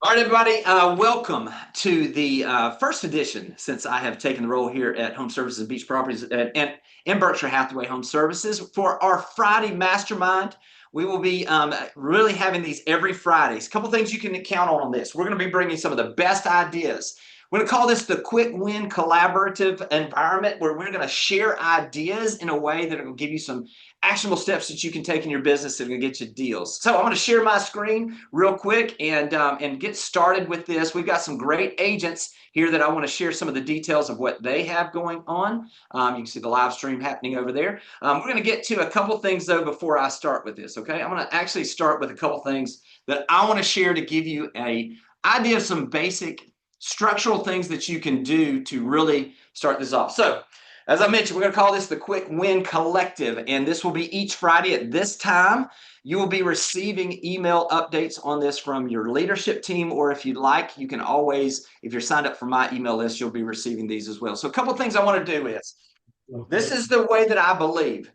All right, everybody, welcome to the first edition since I have taken the role here at Home Services and Beach Properties and in Berkshire Hathaway Home Services for our Friday Mastermind. We will be really having these every Fridays. A couple things you can count on this. We're going to be bringing some of the best ideas. We're going to call this the quick win collaborative environment where we're going to share ideas in a way that will give you some actionable steps that you can take in your business that are going to get you deals. So I'm going to share my screen real quick and get started with this. We've got some great agents here that I want to share some of the details of what they have going on. You can see the live stream happening over there. We're going to get to a couple things though before I start with this. Okay, I'm going to actually start with a couple things that I want to share to give you a idea of some basic structural things that you can do to really start this off. So as I mentioned, we're going to call this the Quick Win Collective, and this will be each Friday at this time. You will be receiving email updates on this from your leadership team, or if you'd like, you can always, if you're signed up for my email list, you'll be receiving these as well. So a couple of things I want to do is, this is the way that I believe.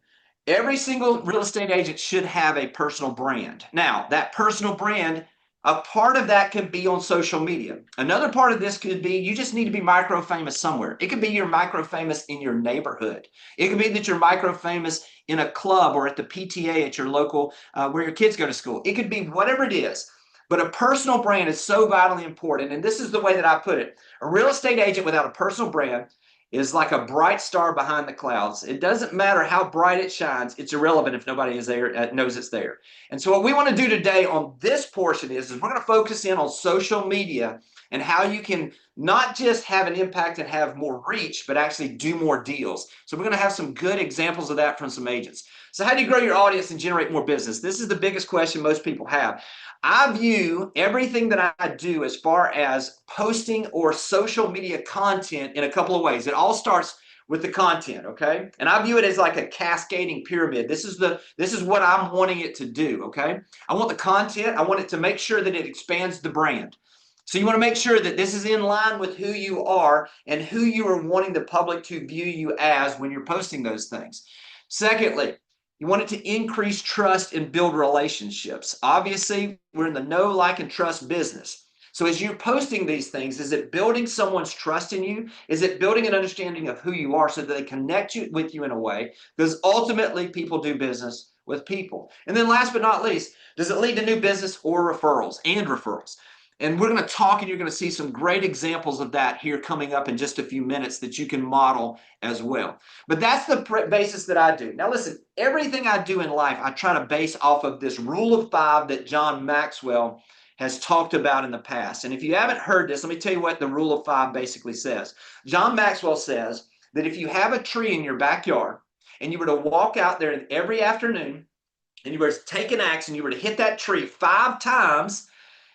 Every single real estate agent should have a personal brand. Now, that personal brand, a part of that could be on social media. Another part of this could be you just need to be micro famous somewhere. It could be you're micro famous in your neighborhood. It could be that you're micro famous in a club or at the PTA at your local where your kids go to school. It could be whatever it is. But a personal brand is so vitally important. And this is the way that I put it. A real estate agent without a personal brand is like a bright star behind the clouds. It doesn't matter how bright it shines. It's irrelevant if nobody is there, knows it's there. And so what we want to do today on this portion is we're going to focus in on social media and how you can not just have an impact and have more reach, but actually do more deals. So we're going to have some good examples of that from some agents. So how do you grow your audience and generate more business? This is the biggest question most people have. I view everything that I do as far as posting or social media content in a couple of ways. It all starts with the content, okay? And I view it as like a cascading pyramid. This is what I'm wanting it to do, okay? I want the content, I want it to make sure that it expands the brand. So you want to make sure that this is in line with who you are and who you are wanting the public to view you as when you're posting those things. Secondly, you want it to increase trust and build relationships. Obviously, we're in the know, like, and trust business. So as you're posting these things, is it building someone's trust in you? Is it building an understanding of who you are so that they connect with you in a way? Because ultimately, people do business with people. And then last but not least, does it lead to new business or referrals and referrals? And we're going to talk, and you're going to see some great examples of that here coming up in just a few minutes that you can model as well. But that's the basis that I do. Now, listen, everything I do in life, I try to base off of this rule of five that John Maxwell has talked about in the past. And if you haven't heard this, let me tell you what the rule of five basically says. John Maxwell says that if you have a tree in your backyard and you were to walk out there every afternoon and you were to take an axe and you were to hit that tree 5 times,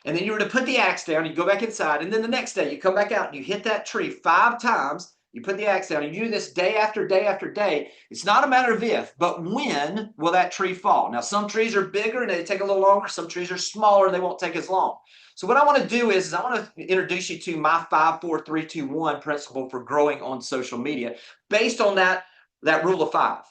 and then you were to put the axe down, you go back inside, and then the next day you come back out and you hit that tree 5 times, you put the axe down, and you do this day after day after day. It's not a matter of if, but when will that tree fall? Now, some trees are bigger and they take a little longer. Some trees are smaller and they won't take as long. So what I want to do is I want to introduce you to my 5, 4, 3, 2, 1 principle for growing on social media based on that rule of 5.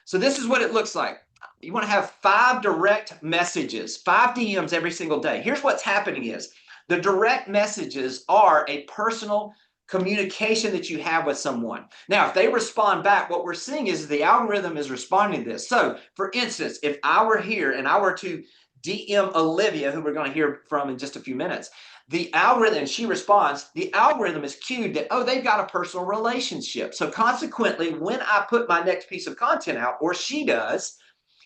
So this is what it looks like. You want to have 5 direct messages, 5 DMs every single day. Here's what's happening is the direct messages are a personal communication that you have with someone. Now, if they respond back, what we're seeing is the algorithm is responding to this. So, for instance, if I were here and I were to DM Olivia, who we're going to hear from in just a few minutes, the algorithm, and she responds, the algorithm is cued that, oh, they've got a personal relationship. So consequently, when I put my next piece of content out, or she does,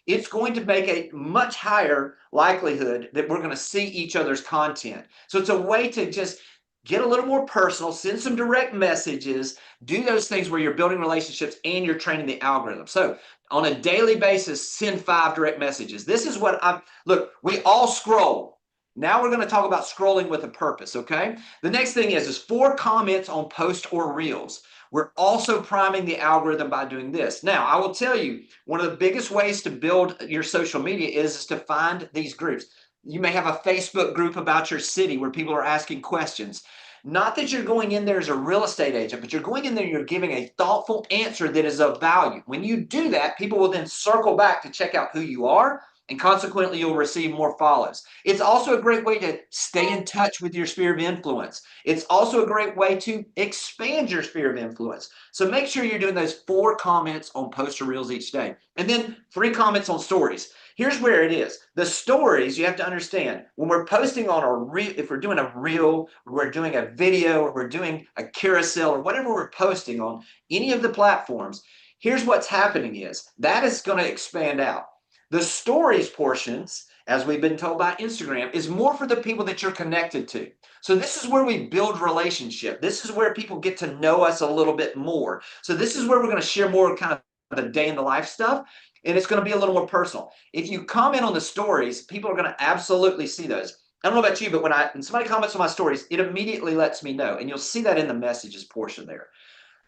it's going to make a much higher likelihood that we're going to see each other's content. So it's a way to just get a little more personal, send some direct messages, do those things where you're building relationships and you're training the algorithm. So on a daily basis, send 5 direct messages. This is what look, we all scroll. Now we're going to talk about scrolling with a purpose, okay? The next thing is 4 comments on posts or reels. We're also priming the algorithm by doing this. Now, I will tell you, one of the biggest ways to build your social media is to find these groups. You may have a Facebook group about your city where people are asking questions. Not that you're going in there as a real estate agent, but you're going in there and you're giving a thoughtful answer that is of value. When you do that, people will then circle back to check out who you are and consequently you'll receive more follows. It's also a great way to stay in touch with your sphere of influence. It's also a great way to expand your sphere of influence. So make sure you're doing those 4 comments on post or reels each day, and then 3 comments on stories. Here's where it is. The stories, you have to understand, when we're posting on a reel, if we're doing a reel, or we're doing a video, or we're doing a carousel, or whatever we're posting on any of the platforms, here's what's happening is that is going to expand out. The stories portions, as we've been told by Instagram, is more for the people that you're connected to. So this is where we build relationship. This is where people get to know us a little bit more. So this is where we're going to share more kind of the day in the life stuff, and it's going to be a little more personal. If you comment on the stories, people are going to absolutely see those. I don't know about you, but when somebody comments on my stories, it immediately lets me know, and you'll see that in the messages portion there.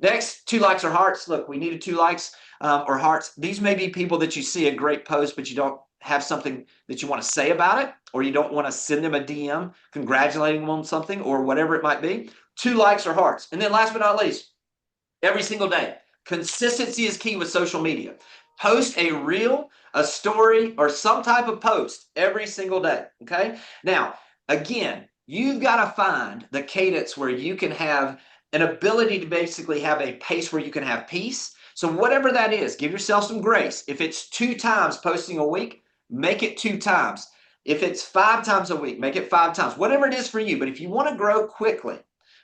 Next, 2 likes or hearts. Look, we needed 2 likes or hearts. These may be people that you see a great post, but you don't have something that you want to say about it, or you don't want to send them a DM congratulating them on something or whatever it might be. 2 likes or hearts. And then last but not least, every single day, consistency is key with social media. Post a reel, a story, or some type of post every single day, okay? Now, again, you've got to find the cadence where you can have an ability to basically have a pace where you can have peace. So whatever that is, give yourself some grace. If it's 2 times posting a week, make it 2 times. If it's 5 times a week, make it 5 times. Whatever it is for you. But if you want to grow quickly,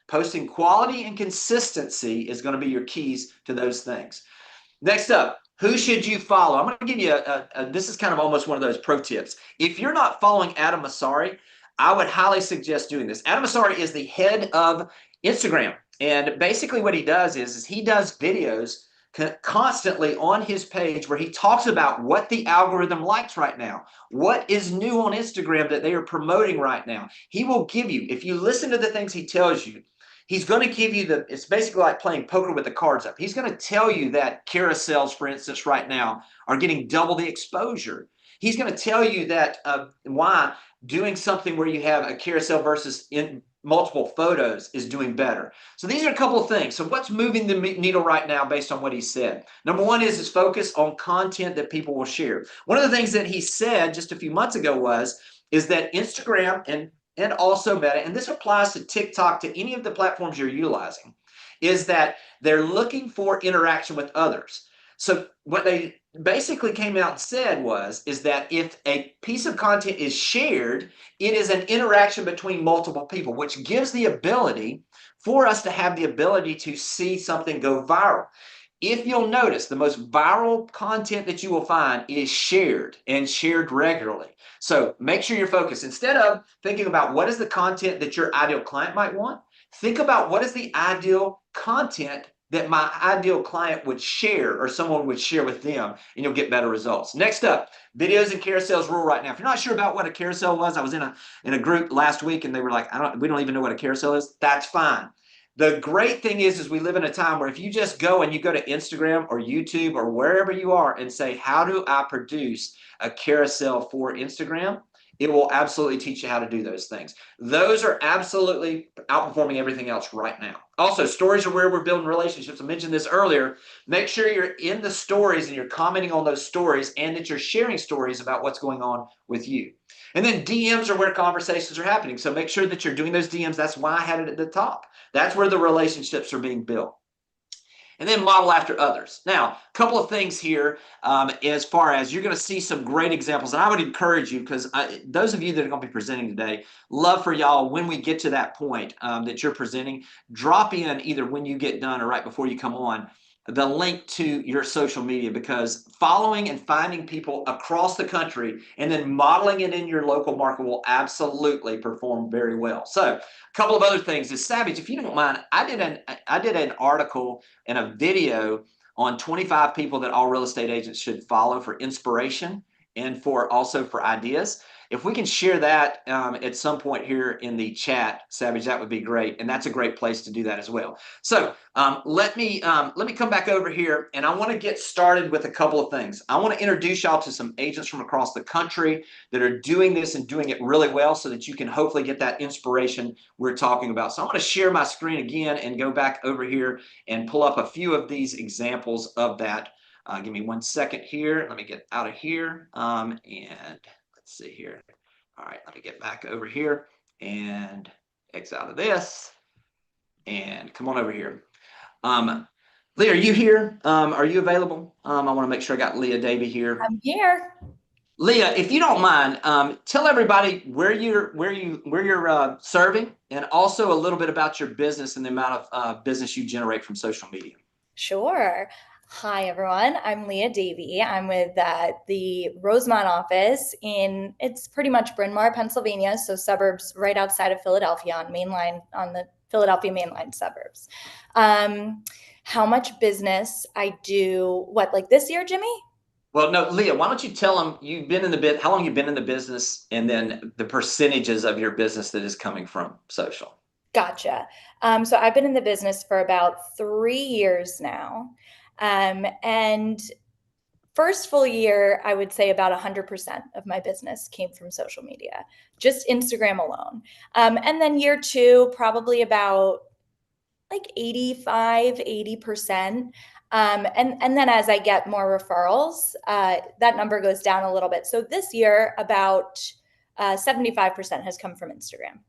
posting quality and consistency is going to be your keys to those things. Next up, who should you follow? I'm going to give you this is kind of almost one of those pro tips. If you're not following Adam Mosseri, I would highly suggest doing this. Adam Mosseri is the head of Instagram. And basically what he does is he does videos constantly on his page where he talks about what the algorithm likes right now, what is new on Instagram that they are promoting right now. He will give you, if you listen to the things he tells you, he's going to give you it's basically like playing poker with the cards up. He's going to tell you that carousels, for instance, right now are getting double the exposure. He's going to tell you that why doing something where you have a carousel versus in multiple photos is doing better. So these are a couple of things. So what's moving the needle right now based on what he said? Number one is his focus on content that people will share. One of the things that he said just a few months ago is that Instagram and also Meta, and this applies to TikTok, to any of the platforms you're utilizing, is that they're looking for interaction with others. So what they basically came out and said is that if a piece of content is shared, it is an interaction between multiple people, which gives the ability for us to have the ability to see something go viral. If you'll notice, the most viral content that you will find is shared and shared regularly. So make sure you're focused. Instead of thinking about what is the content that your ideal client might want, think about what is the ideal content that my ideal client would share or someone would share with them, and you'll get better results. Next up, videos and carousels rule right now. If you're not sure about what a carousel was, I was in a group last week and they were like, we don't even know what a carousel is. That's fine. The great thing is we live in a time where if you just go and you go to Instagram or YouTube or wherever you are and say, how do I produce a carousel for Instagram? It will absolutely teach you how to do those things. Those are absolutely outperforming everything else right now. Also, stories are where we're building relationships. I mentioned this earlier. Make sure you're in the stories and you're commenting on those stories and that you're sharing stories about what's going on with you. And then DMs are where conversations are happening. So make sure that you're doing those DMs. That's why I had it at the top. That's where the relationships are being built. And then model after others. Now, a couple of things here as far as you're going to see some great examples. And I would encourage you, because those of you that are going to be presenting today, love for y'all when we get to that point that you're presenting, drop in either when you get done or right before you come on the link to your social media, because following and finding people across the country and then modeling it in your local market will absolutely perform very well. So a couple of other things is Savage, if you don't mind, I did an article and a video on 25 people that all real estate agents should follow for inspiration and also for ideas. If we can share that at some point here in the chat, Savage, that would be great. And that's a great place to do that as well. So let me come back over here, and I want to get started with a couple of things. I want to introduce y'all to some agents from across the country that are doing this and doing it really well so that you can hopefully get that inspiration we're talking about. So I'm going to share my screen again and go back over here and pull up a few of these examples of that Give me 1 second here. Let me get out of here. And let's see here. All right, let me get back over here and exit out of this and come on over here. Leah, are you here? Are you available? I want to make sure I got Leah Davy here. I'm here. Leah, if you don't mind, tell everybody where you're serving, and also a little bit about your business and the amount of business you generate from social media. Sure. Hi, everyone. I'm Leah Davy. I'm with the Rosemont office it's pretty much Bryn Mawr, Pennsylvania, so suburbs right outside of Philadelphia on the Philadelphia mainline suburbs. How much business I do, like this year, Jimmy? Well, no, Leah, why don't you tell them how long you've been in the business, and then the percentages of your business that is coming from social. Gotcha. So I've been in the business for about 3 years now. And first full year, I would say about 100% of my business came from social media, just Instagram alone. And then year two, probably about like 85, 80%. And then as I get more referrals, that number goes down a little bit. So this year, about 75% has come from Instagram.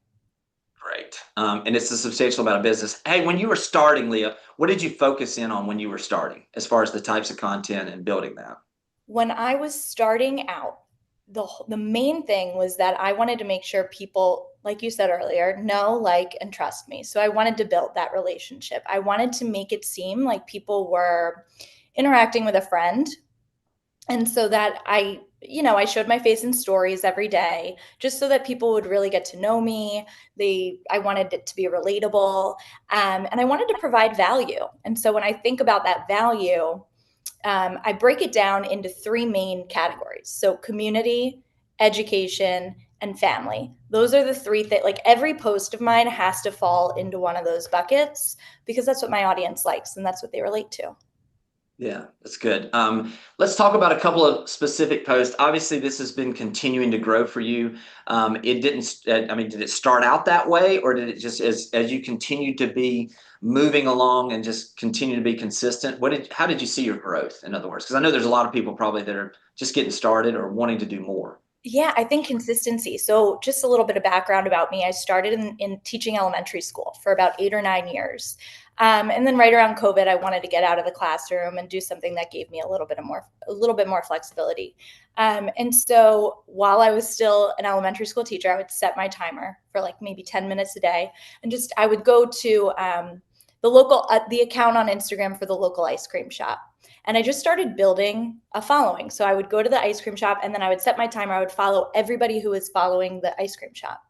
Great. And it's a substantial amount of business. Hey, when you were starting, Leah, what did you focus in on when you were starting as far as the types of content and building that? When I was starting out, the main thing was that I wanted to make sure people, like you said earlier, know, like, and trust me. So I wanted to build that relationship. I wanted to make it seem like people were interacting with a friend. And so that I showed my face in stories every day just so that people would really get to know me. I wanted it to be relatable, and I wanted to provide value. And so when I think about that value, I break it down into three main categories. So community, education, and family. Those are the three things. Like every post of mine has to fall into one of those buckets because that's what my audience likes and that's what they relate to. Yeah, that's good. Let's talk about a couple of specific posts. Obviously, this has been continuing to grow for you. It didn't, I mean, did it start out that way, or did it just as you continued to be moving along and just continue to be consistent? How did you see your growth, in other words? Because I know there's a lot of people probably that are just getting started or wanting to do more. Yeah, I think consistency. So, just a little bit of background about me. I started in teaching elementary school for about 8 or 9 years. And then right around COVID, I wanted to get out of the classroom and do something that gave me a little bit more flexibility. And so while I was still an elementary school teacher, I would set my timer for like maybe 10 minutes a day. And I would go to the account on Instagram for the local ice cream shop. And I just started building a following. So I would go to the ice cream shop and then I would set my timer. I would follow everybody who was following the ice cream shop.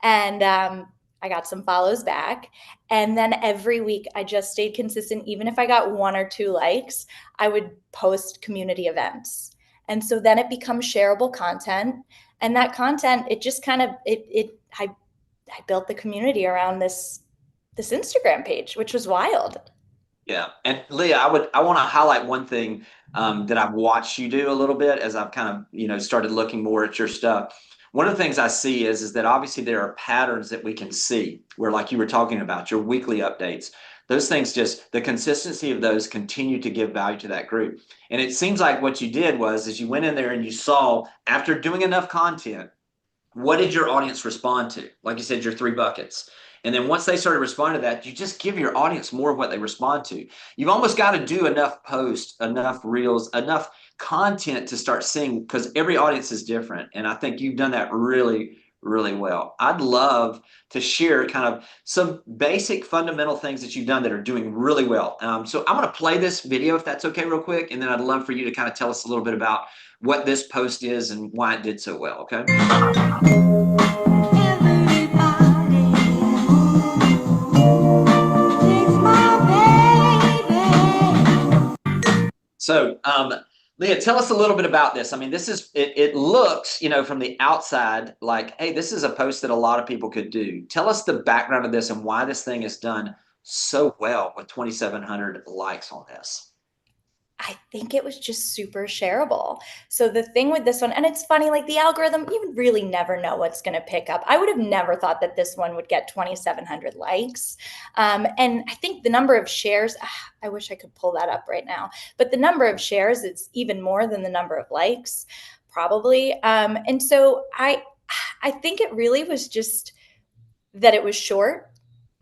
And I got some follows back. And then every week I just stayed consistent. Even if I got 1 or 2 likes, I would post community events. And so then it becomes shareable content. And that content, it just kind of, I built the community around this Instagram page, which was wild. Yeah, and Leah, I want to highlight one thing that I've watched you do a little bit as I've kind of started looking more at your stuff. One of the things I see is that obviously there are patterns that we can see where, like you were talking about, your weekly updates. Those things, just the consistency of those continue to give value to that group. And it seems like what you did is you went in there and you saw, after doing enough content, what did your audience respond to? Like you said, your three buckets. And then once they started responding to that, you just give your audience more of what they respond to. You've almost got to do enough posts, enough reels, enough content to start seeing, because every audience is different. And I think you've done that really, really well. I'd love to share kind of some basic fundamental things that you've done that are doing really well. So I'm going to play this video if that's okay real quick. And then I'd love for you to kind of tell us a little bit about what this post is and why it did so well. Okay. So, Leah, tell us a little bit about this. I mean, it looks, from the outside like, hey, this is a post that a lot of people could do. Tell us the background of this and why this thing is done so well with 2,700 likes on this. I think it was just super shareable. So the thing with this one, and it's funny, like the algorithm, you really never know what's going to pick up. I would have never thought that this one would get 2,700 likes. And I think the number of shares, I wish I could pull that up right now, but the number of shares, it's even more than the number of likes, probably. And so I think it really was just that it was short,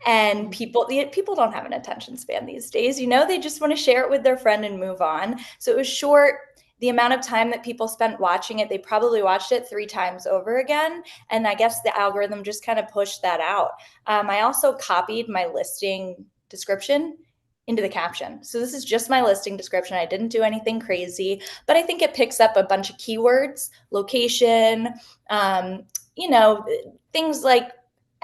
and people don't have an attention span these days. They just want to share it with their friend and move on. So it was short. The amount of time that people spent watching it, they probably watched it 3 times over again, and I guess the algorithm just kind of pushed that out. I also copied my listing description into the caption. So this is just my listing description. I didn't do anything crazy, but I think it picks up a bunch of keywords, location, you know, things like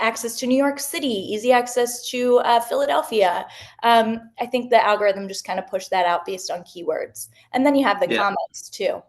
access to New York City, easy access to Philadelphia. I think the algorithm just kind of pushed that out based on keywords. And then you have the Yeah. comments too.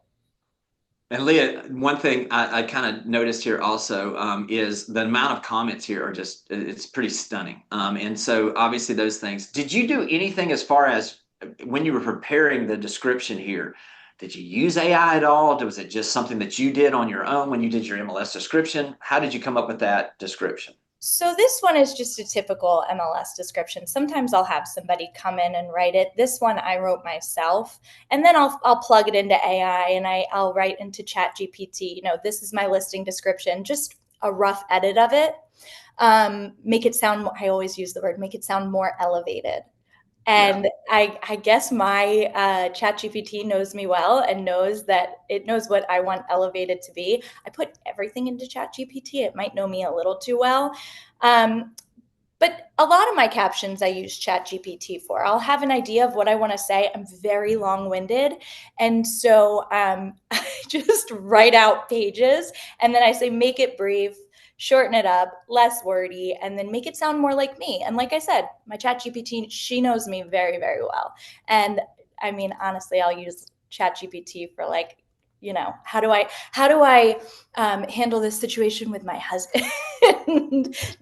And Leah, one thing I kind of noticed here also is the amount of comments here are just, it's pretty stunning. And so obviously those things, did you do anything as far as when you were preparing the description here? Did you use AI at all? Was it just something that you did on your own when you did your MLS description? How did you come up with that description? So this one is just a typical MLS description. Sometimes I'll have somebody come in and write it. This one I wrote myself, and then I'll plug it into AI, and I'll write into Chat GPT. This is my listing description, just a rough edit of it. Make it sound. I always use the word make it sound more elevated. And yeah. I guess my Chat GPT knows me well and knows that it knows what I want elevated to be. I put everything into Chat GPT. It might know me a little too well. But a lot of my captions I use Chat GPT for. I'll have an idea of what I want to say. I'm very long-winded. And so I just write out pages, and then I say, make it brief, shorten it up, less wordy, and then make it sound more like me. And like I said, my Chat GPT, she knows me very, very well. And I mean, honestly, I'll use Chat GPT for how do I handle this situation with my husband?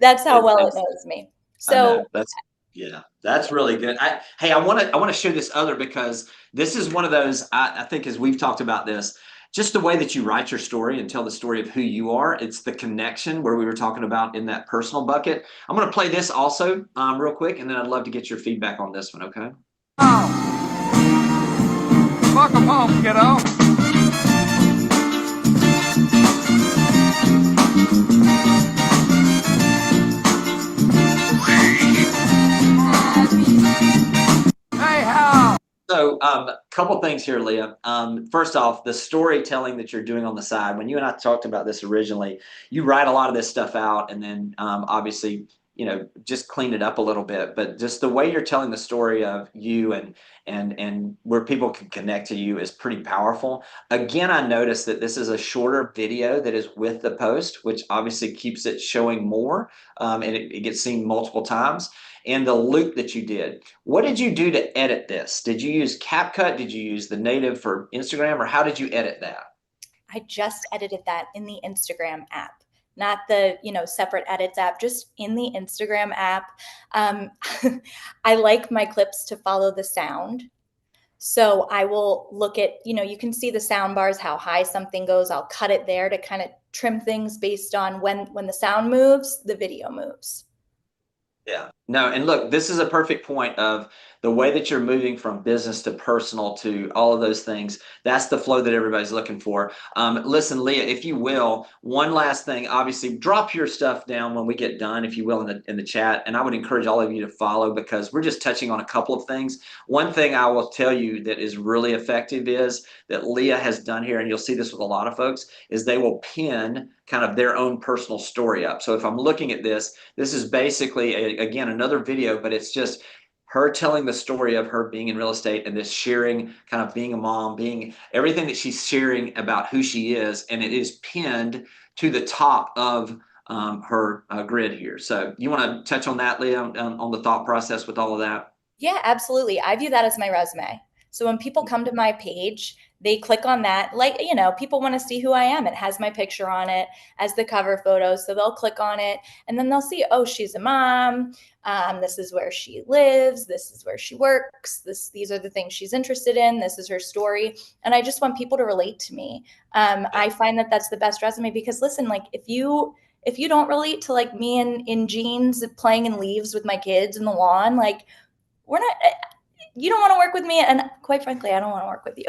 That's how well it knows me. I know So that's really good. Hey, I want to show this other, because this is one of those, I think, as we've talked about this, just the way that you write your story and tell the story of who you are. It's the connection where we were talking about in that personal bucket. I'm going to play this also real quick, and then I'd love to get your feedback on this one. Okay. Welcome home, kiddo. So a couple things here, Leah. First off, the storytelling that you're doing on the side, when you and I talked about this originally, you write a lot of this stuff out, and then obviously, just clean it up a little bit. But just the way you're telling the story of you and where people can connect to you is pretty powerful. Again, I noticed that this is a shorter video that is with the post, which obviously keeps it showing more, and it gets seen multiple times. And the loop that you did. What did you do to edit this? Did you use CapCut? Did you use the native for Instagram, or how did you edit that? I just edited that in the Instagram app, not the separate edits app, just in the Instagram app. I like my clips to follow the sound. So I will look at, you can see the sound bars, how high something goes. I'll cut it there to kind of trim things based on when the sound moves, the video moves. Yeah, no, and look, this is a perfect point of the way that you're moving from business to personal to all of those things. That's the flow that everybody's looking for. Listen, Leah, if you will, one last thing. Obviously, drop your stuff down when we get done, if you will, in the chat. And I would encourage all of you to follow, because we're just touching on a couple of things. One thing I will tell you that is really effective is that Leah has done here, and you'll see this with a lot of folks, is they will pin kind of their own personal story up. So if I'm looking at this is basically, again, another video, but it's just her telling the story of her being in real estate and this sharing, kind of being a mom, being everything that she's sharing about who she is, and it is pinned to the top of her grid here. So you want to touch on that, Leah, on the thought process with all of that? Yeah, absolutely. I view that as my resume. So when people come to my page, they click on that. Like, you know, people want to see who I am. It has my picture on it as the cover photo. So they'll click on it and then they'll see, oh, she's a mom. This is where she lives. This is where she works. These are the things she's interested in. This is her story. And I just want people to relate to me. I find that that's the best resume because listen, like if you don't relate to like me in jeans playing in leaves with my kids in the lawn, like you don't want to work with me. And quite frankly, I don't want to work with you.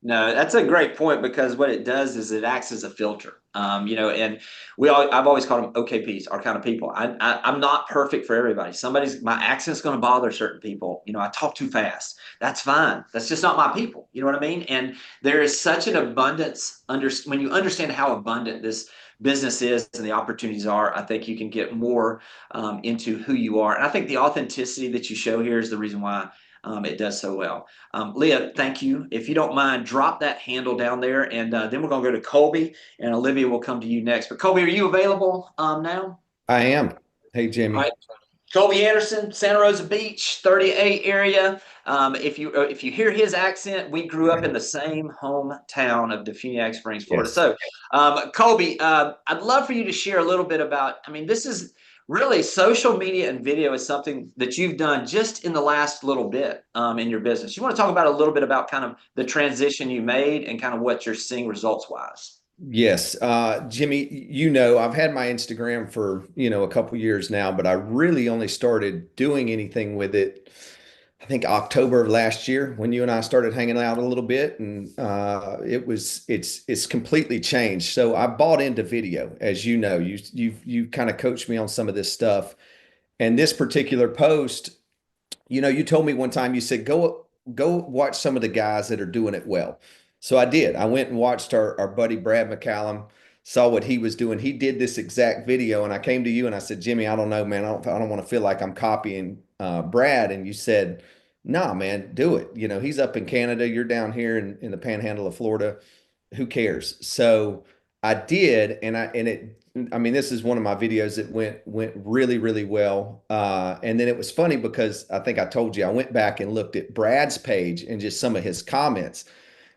No, that's a great point because what it does is it acts as a filter. You know, and I've always called them OKPs, our kind of people. I'm not perfect for everybody. My accent's going to bother certain people. You know, I talk too fast. That's fine. That's just not my people. You know what I mean? And there is such an abundance when you understand how abundant this business is and the opportunities are. I think you can get more into who you are. And I think the authenticity that you show here is the reason why it does so well. Leah, thank you. If you don't mind, drop that handle down there, and then we're going to go to Colby, and Olivia will come to you next. But Colby, are you available now? I am. Hey, Jimmy. All right. Colby Anderson, Santa Rosa Beach, 38 area. If you hear his accent, we grew up in the same hometown of Defuniak Springs, Florida. Yes. So, Colby, I'd love for you to share a little bit about. I mean, this is really social media and video is something that you've done just in the last little bit in your business. You want to talk about a little bit about kind of the transition you made and kind of what you're seeing results wise. Yes. Jimmy, you know, I've had my Instagram for, a couple years now, but I really only started doing anything with it, I think October of last year when you and I started hanging out a little bit, and it's completely changed. So I bought into video, as you know, you kind of coached me on some of this stuff. And this particular post, you told me one time, you said, go watch some of the guys that are doing it well. So I did. I went and watched our buddy Brad McCallum, saw what he was doing. He did this exact video, and I came to you and I said, Jimmy, I don't know, man. I don't want to feel like I'm copying Brad. And you said, nah, man, do it. He's up in Canada. You're down here in the panhandle of Florida. Who cares? So I did, I mean, this is one of my videos that went really, really well. And then it was funny because I think I told you, I went back and looked at Brad's page and just some of his comments.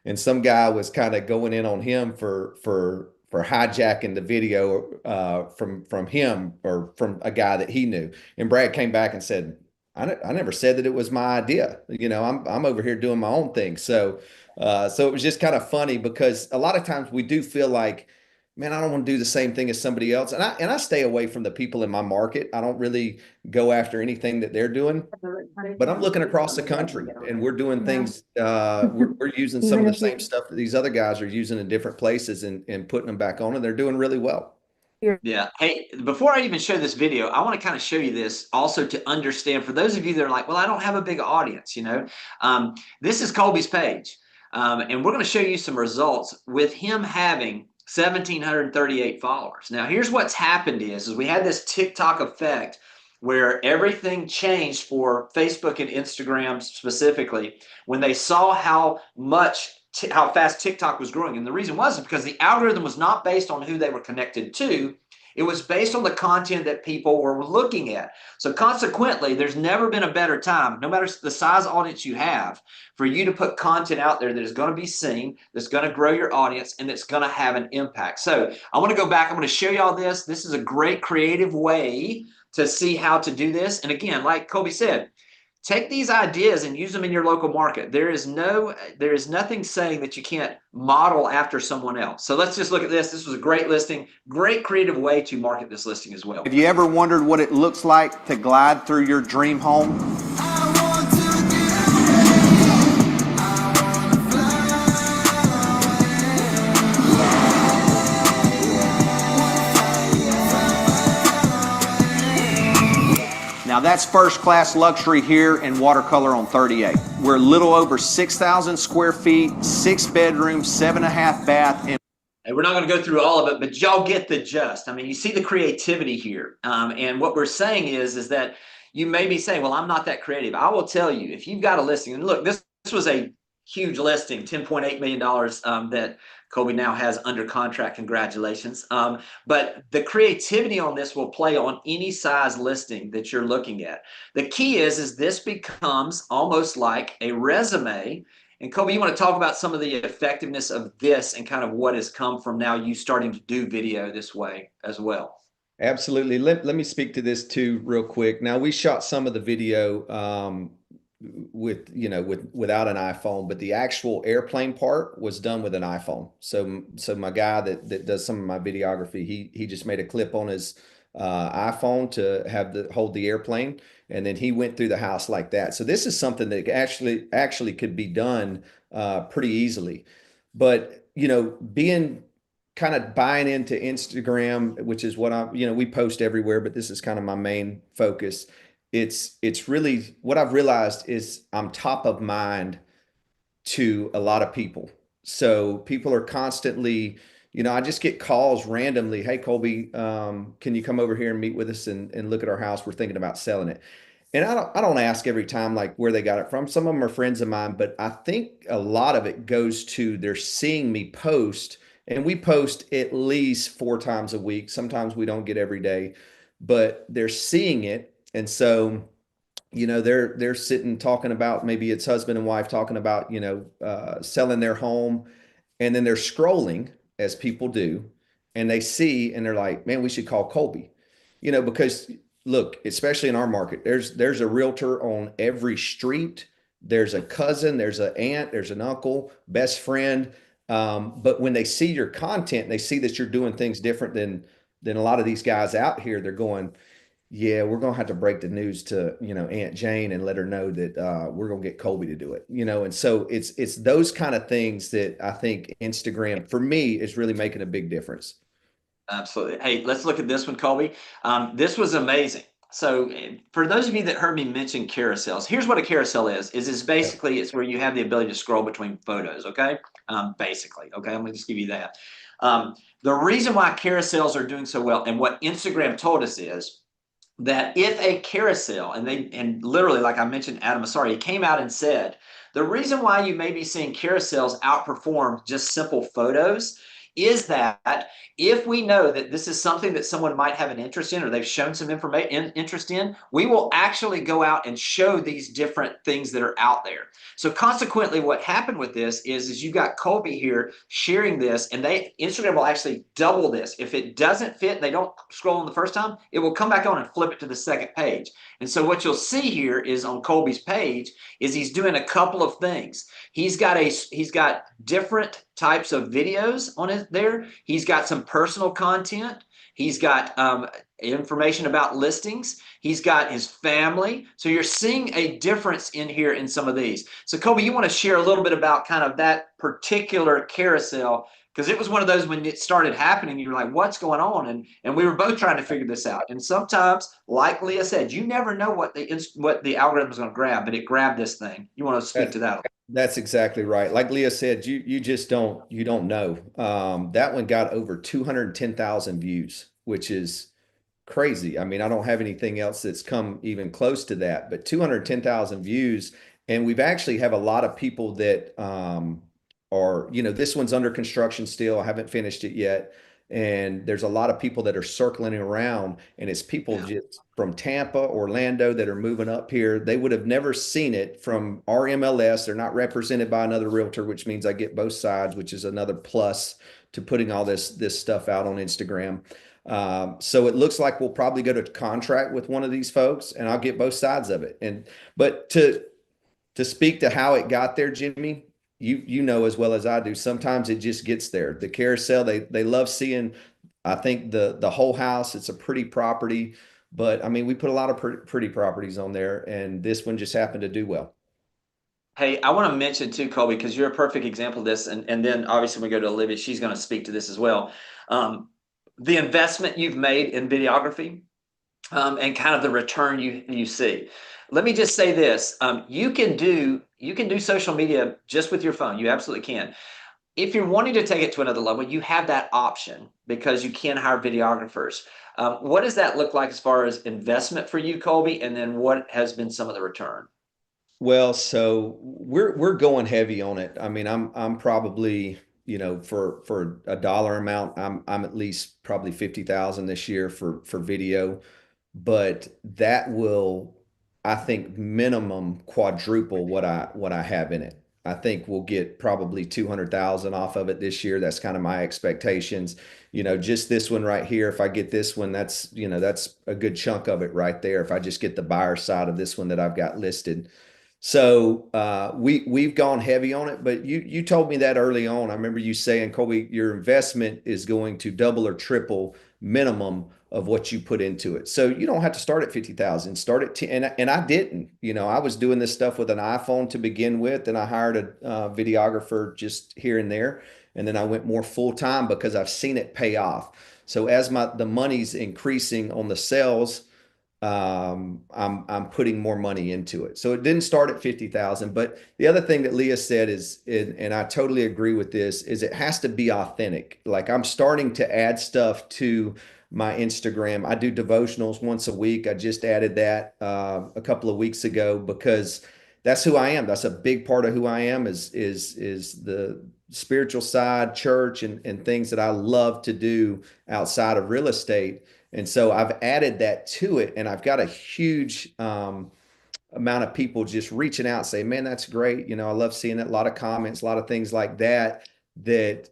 And some guy was kind of going in on him for hijacking the video from him or from a guy that he knew. And Brad came back and said, I never said that it was my idea. I'm over here doing my own thing. So it was just kind of funny because a lot of times we do feel like, man, I don't want to do the same thing as somebody else. And I stay away from the people in my market. I don't really go after anything that they're doing, but I'm looking across the country and we're doing things. We're using some of the same stuff that these other guys are using in different places and putting them back on, and they're doing really well. Yeah. Hey, before I even show this video, I want to kind of show you this also to understand for those of you that are like, well, I don't have a big audience, this is Colby's page. And we're going to show you some results with him having 1,738 followers. Now, here's what's happened is we had this TikTok effect where everything changed for Facebook and Instagram specifically when they saw how fast TikTok was growing. And the reason was because the algorithm was not based on who they were connected to. It was based on the content that people were looking at. So consequently, there's never been a better time, no matter the size audience you have, for you to put content out there that is going to be seen, that's going to grow your audience, and that's going to have an impact. So I want to go back. I'm going to show y'all this. This is a great creative way to see how to do this. And again, like Colby said, take these ideas and use them in your local market. There is nothing saying that you can't model after someone else. So let's just look at this. This was a great listing, great creative way to market this listing as well. Have you ever wondered what it looks like to glide through your dream home? Now that's first class luxury here in watercolor on 38. We're a little over 6,000 square feet, 6 bedrooms, 7.5 bath. And we're not going to go through all of it, but y'all get the gist. I mean, you see the creativity here. And what we're saying is that you may be saying, well, I'm not that creative. I will tell you, if you've got a listing, and look, this was a huge listing, $10.8 million that Colby now has under contract. Congratulations. But the creativity on this will play on any size listing that you're looking at. The key is this becomes almost like a resume And Colby, you want to talk about some of the effectiveness of this and kind of what has come from now you starting to do video this way as well. Absolutely. Let me speak to this too real quick. Now we shot some of the video without an iPhone, but the actual airplane part was done with an iPhone. So my guy that does some of my videography, he just made a clip on his iPhone to hold the airplane, and then he went through the house like that. So this is something that actually could be done pretty easily. But being kind of buying into Instagram, which is what we post everywhere, but this is kind of my main focus. It's really what I've realized is I'm top of mind to a lot of people. So people are constantly, I just get calls randomly. Hey, Colby, can you come over here and meet with us and look at our house? We're thinking about selling it. And I don't ask every time like where they got it from. Some of them are friends of mine, but I think a lot of it goes to they're seeing me post, and we post at least 4 times a week. Sometimes we don't get every day, but they're seeing it. And so, they're sitting talking about, maybe it's husband and wife talking about, selling their home, and then they're scrolling as people do, and they see, and they're like, man, we should call Colby, because look, especially in our market, there's a realtor on every street. There's a cousin, there's an aunt, there's an uncle, best friend. But when they see your content, they see that you're doing things different than a lot of these guys out here. They're going, yeah, we're gonna have to break the news to Aunt Jane and let her know that we're gonna get Colby to do it. And so it's those kind of things that I think Instagram for me is really making a big difference. Absolutely. Hey, let's look at this one, Colby. This was amazing. So for those of you that heard me mention carousels, here's what a carousel is basically it's where you have the ability to scroll between photos. Okay. Basically. Okay. I'm going to just give you that. The reason why carousels are doing so well and what Instagram told us is that if a carousel, and literally, like I mentioned, Adam Asari, he came out and said, the reason why you may be seeing carousels outperform just simple photos is that if we know that this is something that someone might have an interest in or they've shown some information interest in, we will actually go out and show these different things that are out there. So consequently, what happened with this is you got Colby here sharing this, and Instagram will actually double this. If it doesn't fit, they don't scroll on the first time, it will come back on and flip it to the second page. And so what you'll see here is on Colby's page is he's doing a couple of things. He's got different types of videos on it there. He's got some personal content. He's got information about listings. He's got his family. So you're seeing a difference in here in some of these. So Colby, you want to share a little bit about kind of that particular carousel, because it was one of those when it started happening, you were like, what's going on? And we were both trying to figure this out. And sometimes, like Leah said, you never know what the algorithm is going to grab, but it grabbed this thing. You want to speak to that? That's exactly right. Like Leah said, you just don't know. That one got over 210,000 views, which is crazy. I mean, I don't have anything else that's come even close to that, but 210,000 views. And we've actually have a lot of people that are, this one's under construction still. I haven't finished it yet. And there's a lot of people that are circling around, and it's people just from Tampa, Orlando that are moving up here. They would have never seen it from our MLS. They're not represented by another realtor, which means I get both sides, which is another plus to putting all this stuff out on Instagram. So it looks like we'll probably go to contract with one of these folks, and I'll get both sides of it. But to speak to how it got there, Jimmy, you know as well as I do, sometimes it just gets there. The carousel, they love seeing, I think the whole house. It's a pretty property, but I mean, we put a lot of pretty properties on there, and this one just happened to do well. Hey, I want to mention too, Colby, because you're a perfect example of this. And then obviously when we go to Olivia, she's going to speak to this as well. The investment you've made in videography and kind of the return you see. Let me just say this. You can do social media just with your phone. You absolutely can. If you're wanting to take it to another level, you have that option because you can hire videographers. What does that look like as far as investment for you, Colby? And then what has been some of the return? Well, so we're going heavy on it. I mean, I'm probably, for a dollar amount, I'm at least probably 50,000 this year for video, but that will, I think, minimum quadruple what I have in it. I think we'll get probably 200,000 off of it this year. That's kind of my expectations. Just this one right here. If I get this one, that's a good chunk of it right there. If I just get the buyer side of this one that I've got listed. So we've gone heavy on it, but you told me that early on. I remember you saying, Colby, your investment is going to double or triple minimum of what you put into it. So you don't have to start at 50,000, start at 10. And I didn't, I was doing this stuff with an iPhone to begin with. And I hired a videographer just here and there. And then I went more full time because I've seen it pay off. So as the money's increasing on the sales, I'm putting more money into it. So it didn't start at 50,000. But the other thing that Leah said is, and I totally agree with this, is it has to be authentic. Like I'm starting to add stuff to my Instagram. I do devotionals once a week. I just added that a couple of weeks ago because that's who I am. That's a big part of who I am is the spiritual side, church, and things that I love to do outside of real estate. And so I've added that to it, and I've got a huge amount of people just reaching out, saying, man, that's great. I love seeing it. A lot of comments, a lot of things like that, that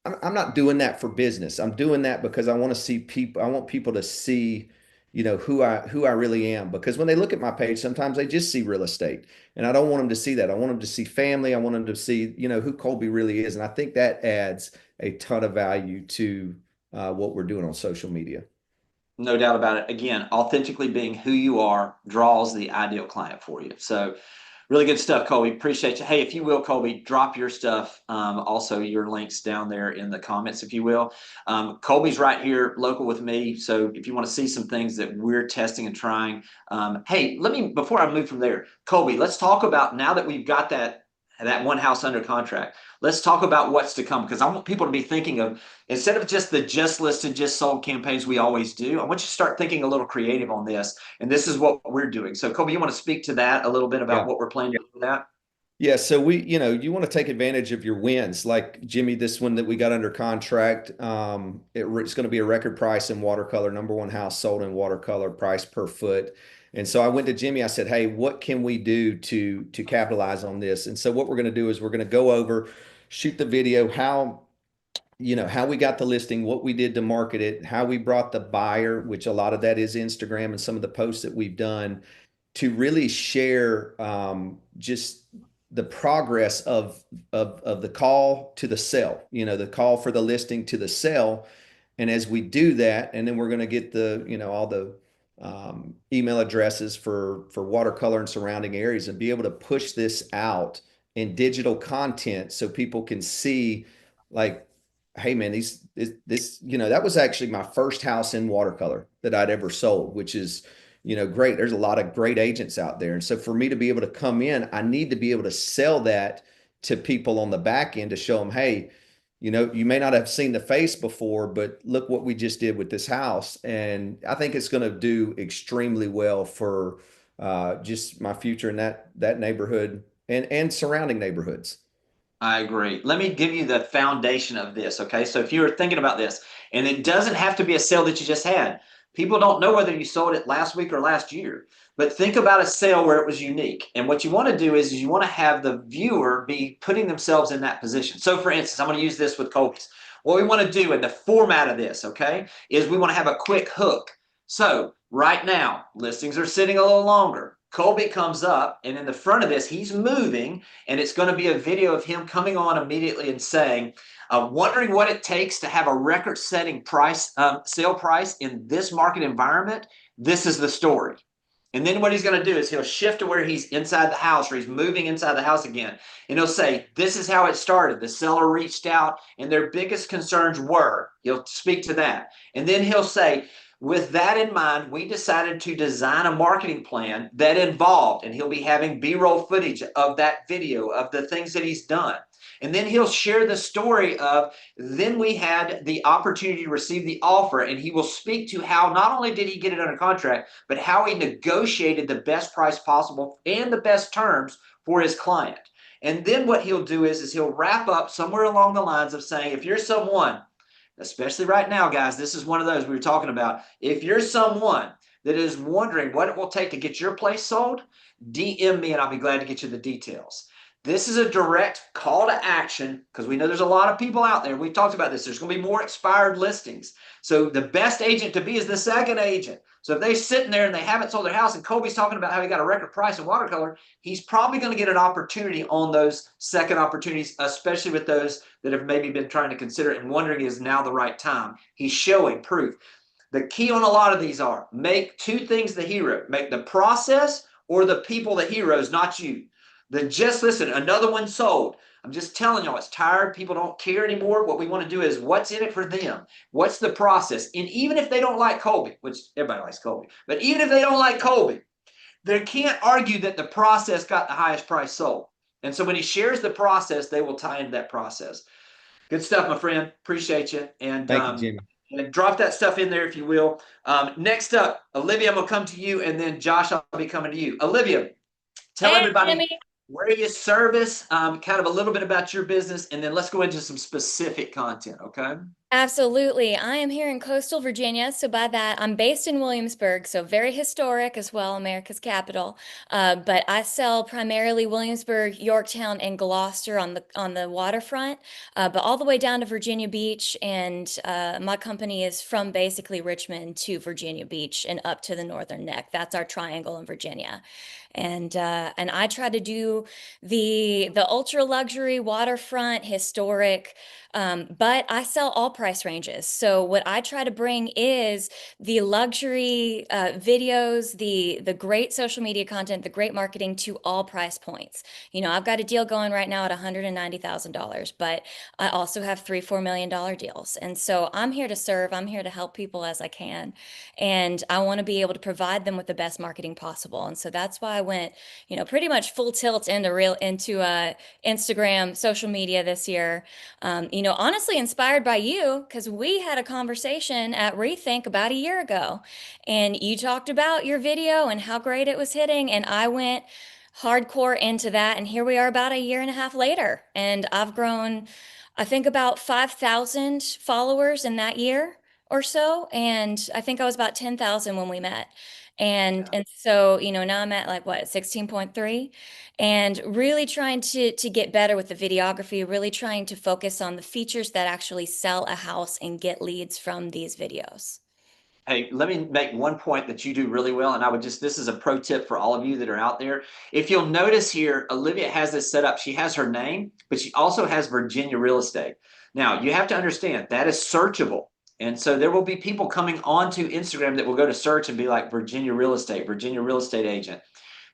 I'm not doing that for business. I'm doing that because I want to see people. I want people to see, who I really am. Because when they look at my page, sometimes they just see real estate, and I don't want them to see that. I want them to see family. I want them to see, who Colby really is. And I think that adds a ton of value to what we're doing on social media. No doubt about it. Again, authentically being who you are draws the ideal client for you. So really good stuff, Colby. Appreciate you. Hey, if you will, Colby, drop your stuff. Also, your links down there in the comments, if you will. Colby's right here, local with me. So if you want to see some things that we're testing and trying, hey, before I move from there, Colby, let's talk about, now that we've got that one house under contract, let's talk about what's to come, because I want people to be thinking of, instead of just the just listed, just sold campaigns we always do, I want you to start thinking a little creative on this. And this is what we're doing. So Colby, you want to speak to that a little bit about what we're planning to do with that? Yeah. So you want to take advantage of your wins. Like Jimmy, this one that we got under contract, it's going to be a record price in watercolor, #1 house sold in watercolor, price per foot. And so I went to Jimmy, I said, hey, what can we do to capitalize on this? And so what we're going to do is we're going to go over, shoot the video, how we got the listing, what we did to market it, how we brought the buyer, which a lot of that is Instagram and some of the posts that we've done, to really share just the progress of the call to the sell, the call for the listing to the sell. And as we do that, and then we're going to get the, all the email addresses for watercolor and surrounding areas, and be able to push this out in digital content so people can see, like, hey man, this, that was actually my first house in watercolor that I'd ever sold, which is, great. There's a lot of great agents out there. And so for me to be able to come in, I need to be able to sell that to people on the back end to show them, hey, you may not have seen the face before, but look what we just did with this house. And I think it's going to do extremely well for just my future in that neighborhood and surrounding neighborhoods. I agree. Let me give you the foundation of this. Okay. So if you're thinking about this, and it doesn't have to be a sale that you just had. People don't know whether you sold it last week or last year, but think about a sale where it was unique. And what you want to do is you want to have the viewer be putting themselves in that position. So for instance, I'm going to use this with Colby's. What we want to do in the format of this, okay, is we want to have a quick hook. So right now, listings are sitting a little longer. Colby comes up, and in the front of this, he's moving, and it's going to be a video of him coming on immediately and saying, wondering what it takes to have a record-setting price, sale price in this market environment. This is the story. And then what he's going to do is he'll shift to where he's inside the house, or he's moving inside the house again. And he'll say, this is how it started. The seller reached out, and their biggest concerns were. He'll speak to that. And then he'll say, with that in mind, we decided to design a marketing plan that involved, and he'll be having B-roll footage of that video of the things that he's done. And then he'll share the story of, then we had the opportunity to receive the offer, and he will speak to how not only did he get it under contract, but how he negotiated the best price possible and the best terms for his client. And then what he'll do is he'll wrap up somewhere along the lines of saying, if you're someone, especially right now, guys, this is one of those we were talking about. If you're someone that is wondering what it will take to get your place sold, DM me and I'll be glad to get you the details. This is a direct call to action because we know there's a lot of people out there. We've talked about this. There's going to be more expired listings. So the best agent to be is the second agent. So if they're sitting there and they haven't sold their house and Colby's talking about how he got a record price in watercolor, he's probably going to get an opportunity on those second opportunities, especially with those that have maybe been trying to consider it and wondering is now the right time. He's showing proof. The key on a lot of these are make two things the hero. Make the process or the people the heroes, not you. Just listen, another one sold. I'm just telling y'all, it's tired. People don't care anymore. What we want to do is what's in it for them? What's the process? And even if they don't like Colby, which everybody likes Colby, but even if they don't like Colby, they can't argue that the process got the highest price sold. And so when he shares the process, they will tie into that process. Good stuff, my friend. Appreciate you. And Thank you, Jimmy. And drop that stuff in there if you will. Next up, Olivia, I'm going to come to you, and then Josh, I'll be coming to you. Olivia, tell everybody Jimmy. where you service, kind of a little bit about your business, and then let's go into some specific content, okay? Absolutely. I am here in coastal Virginia. So by that, I'm based in Williamsburg, so very historic as well, America's capital. But I sell primarily Williamsburg, Yorktown, and Gloucester on the waterfront, but all the way down to Virginia Beach. And my company is from basically Richmond to Virginia Beach and up to the Northern Neck. That's our triangle in Virginia. And I try to do the ultra luxury waterfront historic, but I sell all price ranges. So what I try to bring is the luxury videos, the great social media content, the great marketing to all price points. You know, I've got a deal going right now at $190,000, but I also have $3-4 million deals. And so I'm here to serve. I'm here to help people as I can, and I want to be able to provide them with the best marketing possible. And so that's why I went, you know, pretty much full tilt into Instagram, social media this year. You know, honestly inspired by you, because we had a conversation at Rethink about a year ago, and you talked about your video and how great it was hitting, and I went hardcore into that, and here we are about a year and a half later, and I've grown, I think, about 5,000 followers in that year or so, and I think I was about 10,000 when we met. And so, you know, now I'm at like what, 16.3, and really trying to get better with the videography, really trying to focus on the features that actually sell a house and get leads from these videos. Hey, let me make one point that you do really well, and this is a pro tip for all of you that are out there. If you'll notice here, Olivia has this set up. She has her name, but she also has Virginia real estate. Now, you have to understand that is searchable. And so there will be people coming onto Instagram that will go to search and be like Virginia real estate agent.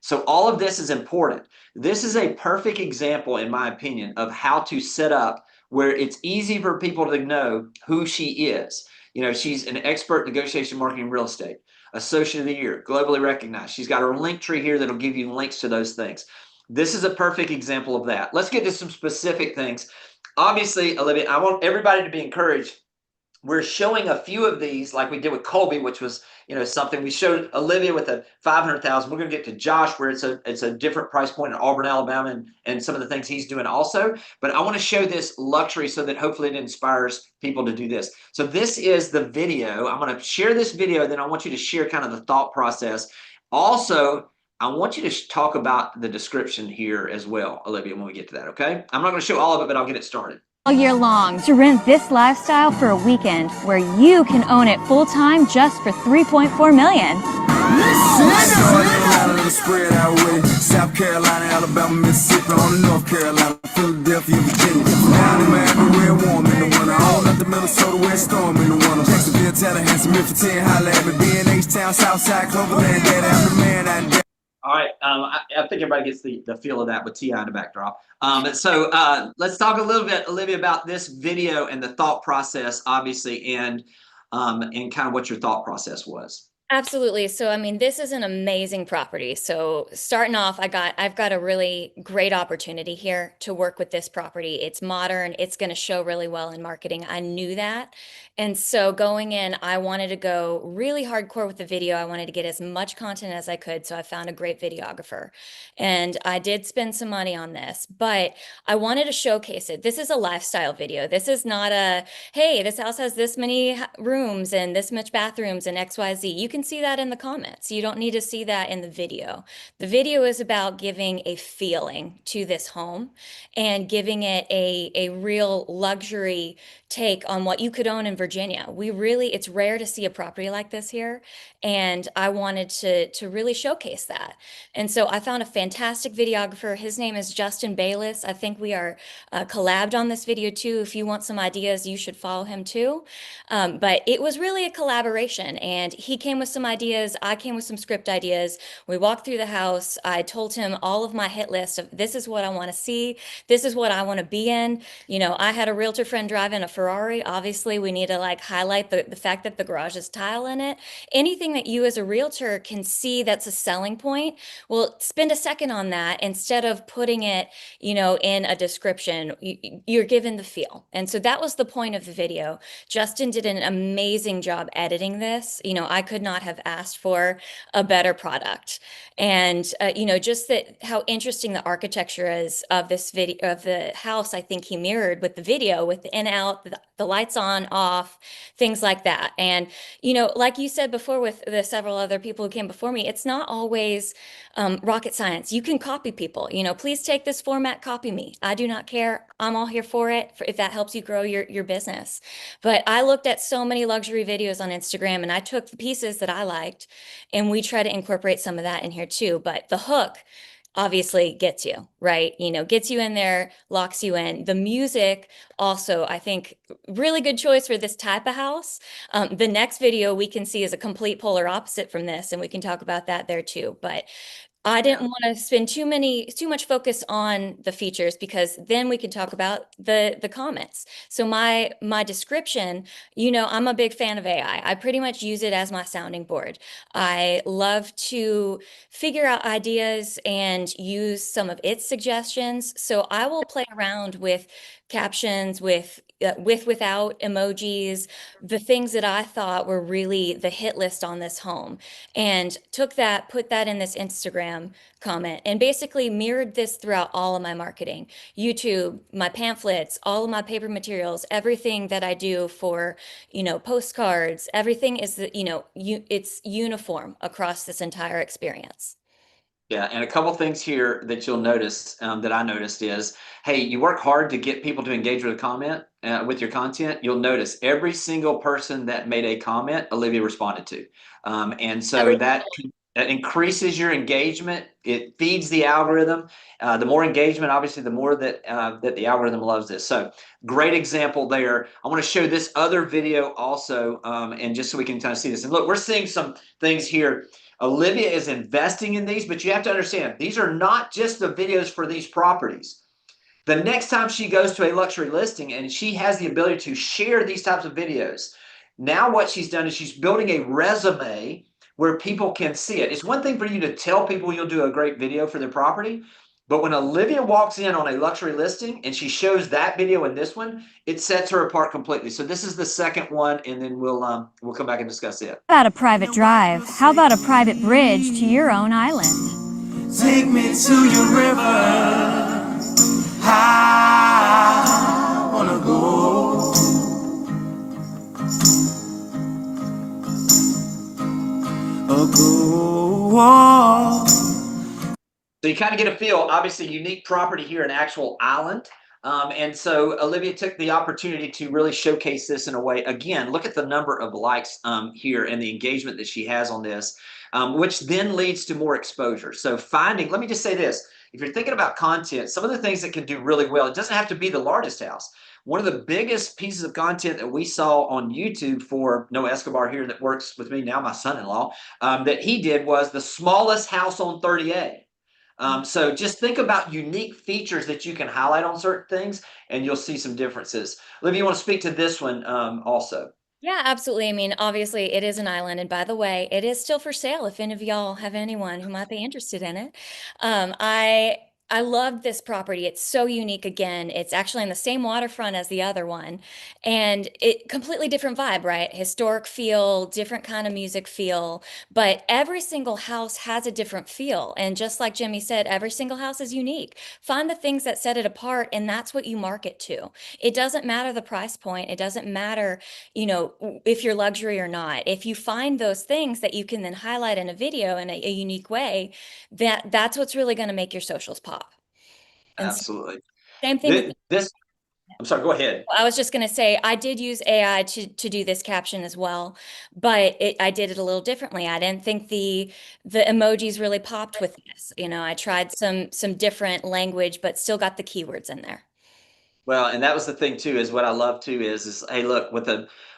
So all of this is important. This is a perfect example, in my opinion, of how to set up where it's easy for people to know who she is. You know, she's an expert in negotiation marketing real estate, associate of the year, globally recognized. She's got her link tree here that'll give you links to those things. This is a perfect example of that. Let's get to some specific things. Obviously, Olivia, I want everybody to be encouraged. We're showing a few of these like we did with Colby, which was, you know, something. We showed Olivia with a 500,000. We're going to get to Josh where it's a different price point in Auburn, Alabama, and some of the things he's doing also. But I want to show this luxury so that hopefully it inspires people to do this. So this is the video. I'm going to share this video. Then I want you to share kind of the thought process. Also, I want you to talk about the description here as well, Olivia, when we get to that, okay? I'm not going to show all of it, but I'll get it started. All year long to rent this lifestyle for a weekend where you can own it full time just for $3.4 million. Spread out with South Carolina, Alabama, Mississippi, on the North Carolina, Philadelphia, Virginia. Down in Miami, where warm in the winter. On up to Minnesota, where storm in the winter. Jacksonville, Tallahassee, Memphis, 10, holla at me. B&H Town, Southside, Cloverland, Daddy, I'm the man out there. All right, I think everybody gets the feel of that with T.I. in the backdrop. So let's talk a little bit, Olivia, about this video and the thought process, obviously, and kind of what your thought process was. Absolutely. So, I mean, this is an amazing property. So starting off, I've got a really great opportunity here to work with this property. It's modern. It's going to show really well in marketing. I knew that. And so going in, I wanted to go really hardcore with the video. I wanted to get as much content as I could. So I found a great videographer, and I did spend some money on this, but I wanted to showcase it. This is a lifestyle video. This is not a, hey, this house has this many rooms and this much bathrooms and XYZ. You can see that in the comments. You don't need to see that in the video. The video is about giving a feeling to this home and giving it a real luxury take on what you could own in Virginia. It's rare to see a property like this here, and I wanted to really showcase that. And so I found a fantastic videographer. His name is Justin Bayless. I think we are collabed on this video too. If you want some ideas, you should follow him too. But it was really a collaboration, and he came with some ideas. I came with some script ideas. We walked through the house. I told him all of my hit list of this is what I want to see. This is what I want to be in. You know, I had a realtor friend drive in a Ferrari. Obviously, we need to like highlight the fact that the garage has tile in it. Anything that you as a realtor can see that's a selling point, well, spend a second on that instead of putting it, you know, in a description. You're given the feel. And so that was the point of the video. Justin did an amazing job editing this. You know, I could not have asked for a better product. And, you know, just that how interesting the architecture is of this video, of the house, I think he mirrored with the video, with the in out, the lights on, off, things like that. And, you know, like you said before with the several other people who came before me, it's not always rocket science. You can copy people. You know, please take this format, copy me. I do not care. I'm all here for it, if that helps you grow your business. But I looked at so many luxury videos on Instagram, and I took the pieces that I liked, and we try to incorporate some of that in here too. But the hook obviously gets you, right? You know, gets you in there, locks you in. The music also, I think, really good choice for this type of house. The next video we can see is a complete polar opposite from this, and we can talk about that there too. But I didn't want to spend too much focus on the features, because then we can talk about the comments. So my description, you know, I'm a big fan of AI. I pretty much use it as my sounding board. I love to figure out ideas and use some of its suggestions. So I will play around with captions, without emojis, the things that I thought were really the hit list on this home, and took that, put that in this Instagram comment, and basically mirrored this throughout all of my marketing, YouTube, my pamphlets, all of my paper materials, everything that I do for, you know, postcards, everything is, you know, it's uniform across this entire experience. Yeah, and a couple things here that you'll notice, that I noticed is, hey, you work hard to get people to engage with a comment, with your content. You'll notice every single person that made a comment, Olivia responded to, and so that increases your engagement. It feeds the algorithm. The more engagement, obviously, the more that the algorithm loves this. So great example there. I want to show this other video also, and just so we can kind of see this. And look, we're seeing some things here. Olivia is investing in these, but you have to understand, these are not just the videos for these properties. The next time she goes to a luxury listing and she has the ability to share these types of videos, now what she's done is she's building a resume where people can see it. It's one thing for you to tell people you'll do a great video for their property, but when Olivia walks in on a luxury listing and she shows that video and this one, it sets her apart completely. So this is the second one, and then we'll come back and discuss it. How about a private drive? How about a private bridge to your own island? Take me to your river. I wanna go. Go. So you kind of get a feel, obviously unique property here, an actual island. And so Olivia took the opportunity to really showcase this in a way. Again, look at the number of likes here and the engagement that she has on this, which then leads to more exposure. So let me just say this. If you're thinking about content, some of the things that can do really well, it doesn't have to be the largest house. One of the biggest pieces of content that we saw on YouTube for Noah Escobar here that works with me now, my son-in-law, that he did was the smallest house on 30A. So just think about unique features that you can highlight on certain things, and you'll see some differences. Olivia, you want to speak to this one also? Yeah, absolutely. I mean, obviously it is an island. And by the way, it is still for sale if any of y'all have anyone who might be interested in it. I I love this property. It's so unique again. It's actually on the same waterfront as the other one. And it completely different vibe, right? Historic feel, different kind of music feel, but every single house has a different feel. And just like Jimmy said, every single house is unique. Find the things that set it apart, and that's what you market to. It doesn't matter the price point. It doesn't matter, if you're luxury or not. If you find those things that you can then highlight in a video in a unique way, that's what's really going to make your socials pop. And Absolutely. same thing with This, I'm sorry, go ahead. I was just going to say, I did use AI to do this caption as well, but I did it a little differently. I didn't think the emojis really popped with this. I tried some different language, but still got the keywords in there. Well, and that was the thing too, is what I love too is hey, look,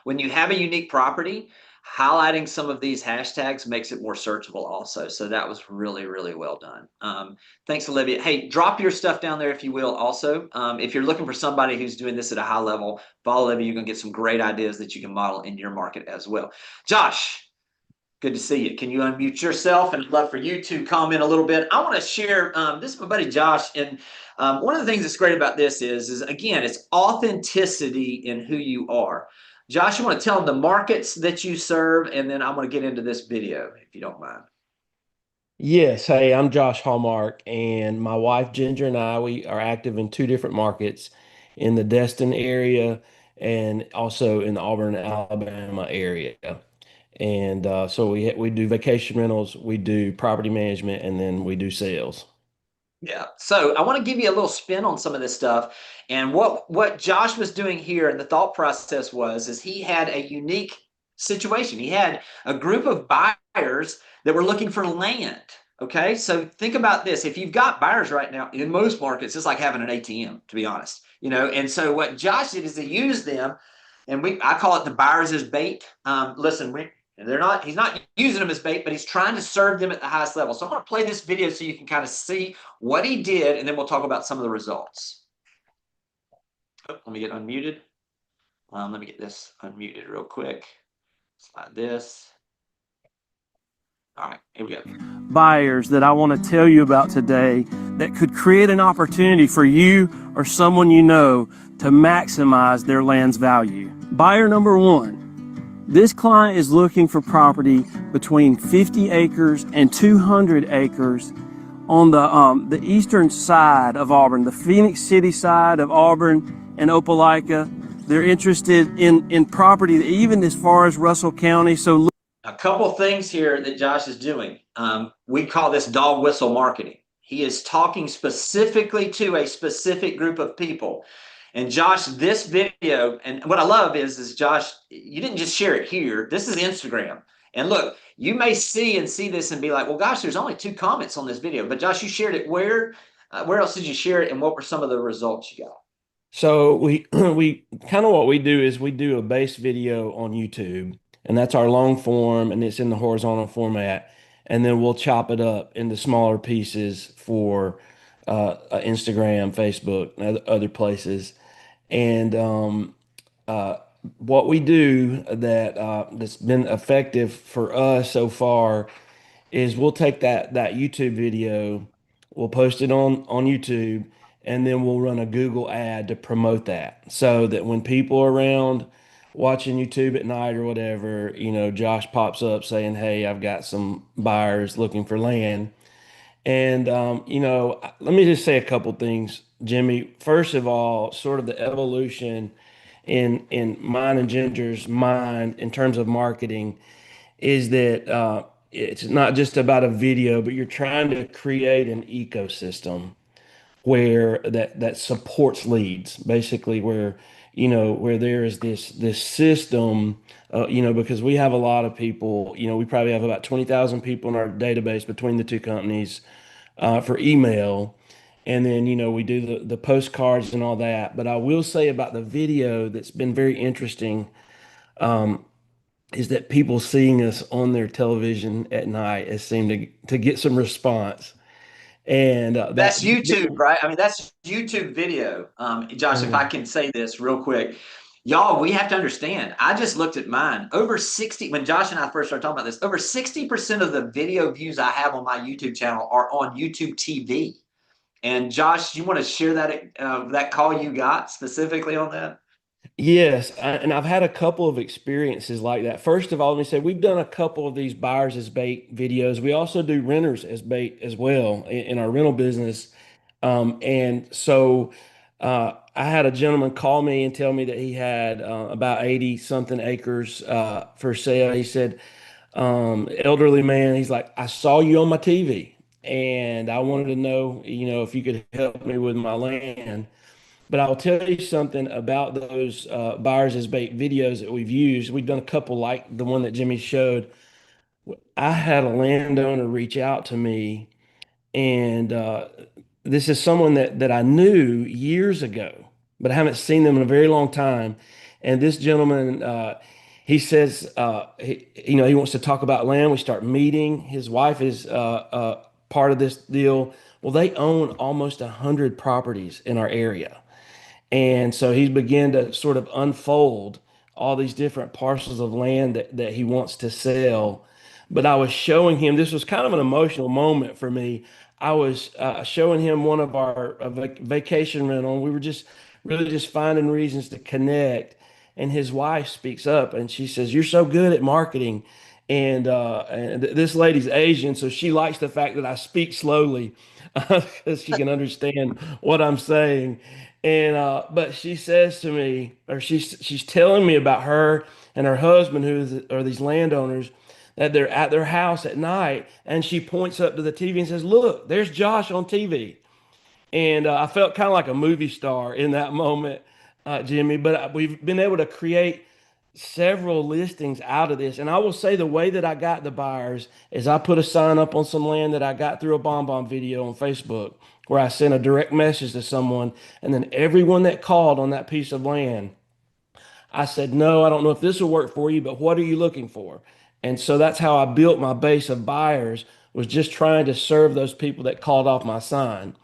when you have a unique property, highlighting some of these hashtags makes it more searchable also. So that was really, really well done. Thanks, Olivia. Hey, drop your stuff down there if you will also. If you're looking for somebody who's doing this at a high level, follow Olivia. You're gonna get some great ideas that you can model in your market as well. Josh, good to see you. Can you unmute yourself? And I'd love for you to comment a little bit. I want to share, this is my buddy Josh. And one of the things that's great about this is again, it's authenticity in who you are. Josh, you want to tell them the markets that you serve, and then I'm going to get into this video, if you don't mind. Yes. Hey, I'm Josh Hallmark, and my wife Ginger and we are active in 2 different markets in the Destin area and also in the Auburn, Alabama area. And so we do vacation rentals, we do property management, and then we do sales. Yeah. So I want to give you a little spin on some of this stuff. And what Josh was doing here and the thought process is he had a unique situation. He had a group of buyers that were looking for land. Okay. So think about this. If you've got buyers right now in most markets, it's like having an ATM, to be honest, and so what Josh did is he used them, and I call it the buyers as bait. Listen, he's not using them as bait, but he's trying to serve them at the highest level. So I'm going to play this video so you can kind of see what he did, and then we'll talk about some of the results. Oh, let me get unmuted. Let me get this unmuted real quick. Slide this. All right, here we go. Buyers that I want to tell you about today that could create an opportunity for you or someone you know to maximize their land's value. Buyer number 1. This client is looking for property between 50 acres and 200 acres on the eastern side of Auburn, the Phoenix City side of Auburn and Opelika. They're interested in property even as far as Russell County. So a couple things here that Josh is doing. We call this dog whistle marketing. He is talking specifically to a specific group of people. And Josh, this video, and what I love is Josh, you didn't just share it here. This is Instagram. And look, you may see this and be like, well, gosh, there's only 2 comments on this video. But Josh, you shared it where else did you share it, and what were some of the results you got? So we kind of what we do is we do a base video on YouTube, and that's our long form, and it's in the horizontal format. And then we'll chop it up into smaller pieces for Instagram, Facebook, and other places. And what we do that's been effective for us so far is we'll take that YouTube video, we'll post it on YouTube, and then we'll run a Google ad to promote that, so that when people are around watching YouTube at night or whatever, Josh pops up saying, hey, I've got some buyers looking for land. And, let me just say a couple things, Jimmy. First of all, sort of the evolution in mine and Ginger's mind in terms of marketing is that it's not just about a video, but you're trying to create an ecosystem where that supports leads, basically, where there is this system, because we have a lot of people, we probably have about 20,000 people in our database between the 2 companies for email. And then, we do the postcards and all that. But I will say about the video that's been very interesting is that people seeing us on their television at night has seemed to get some response. And that's YouTube, right? I mean, that's YouTube video. Josh, if I can say this real quick, y'all, we have to understand. I just looked at mine. When Josh and I first started talking about this, over 60% of the video views I have on my YouTube channel are on YouTube TV. And Josh, you want to share that call you got specifically on that? Yes, and I've had a couple of experiences like that. First of all, let me say we've done a couple of these buyers as bait videos. We also do renters as bait as well in our rental business. And so I had a gentleman call me and tell me that he had about 80 something acres for sale. He said, elderly man, he's like, I saw you on my TV and I wanted to know, if you could help me with my land. But I'll tell you something about those buyers as bait videos that we've used. We've done a couple like the one that Jimmy showed. I had a landowner reach out to me, and this is someone that I knew years ago, but I haven't seen them in a very long time. And this gentleman, he says, he wants to talk about land. We start meeting. His wife is part of this deal. Well, they own almost 100 properties in our area. And so he's began to sort of unfold all these different parcels of land that he wants to sell. But I was showing him, this was kind of an emotional moment for me. I was showing him one of our vacation rental. And we were just really just finding reasons to connect. And his wife speaks up and she says, "You're so good at marketing." And this lady's Asian, so she likes the fact that I speak slowly because she can understand what I'm saying. And but she says to me, or she's telling me about her and her husband, are these landowners, that they're at their house at night, and she points up to the TV and says, "Look, there's Josh on TV." And I felt kind of like a movie star in that moment, Jimmy. But we've been able to create several listings out of this. And I will say the way that I got the buyers is I put a sign up on some land that I got through a BombBomb video on Facebook where I sent a direct message to someone. And then everyone that called on that piece of land, I said, "No, I don't know if this will work for you, but what are you looking for?" And so that's how I built my base of buyers, was just trying to serve those people that called off my sign,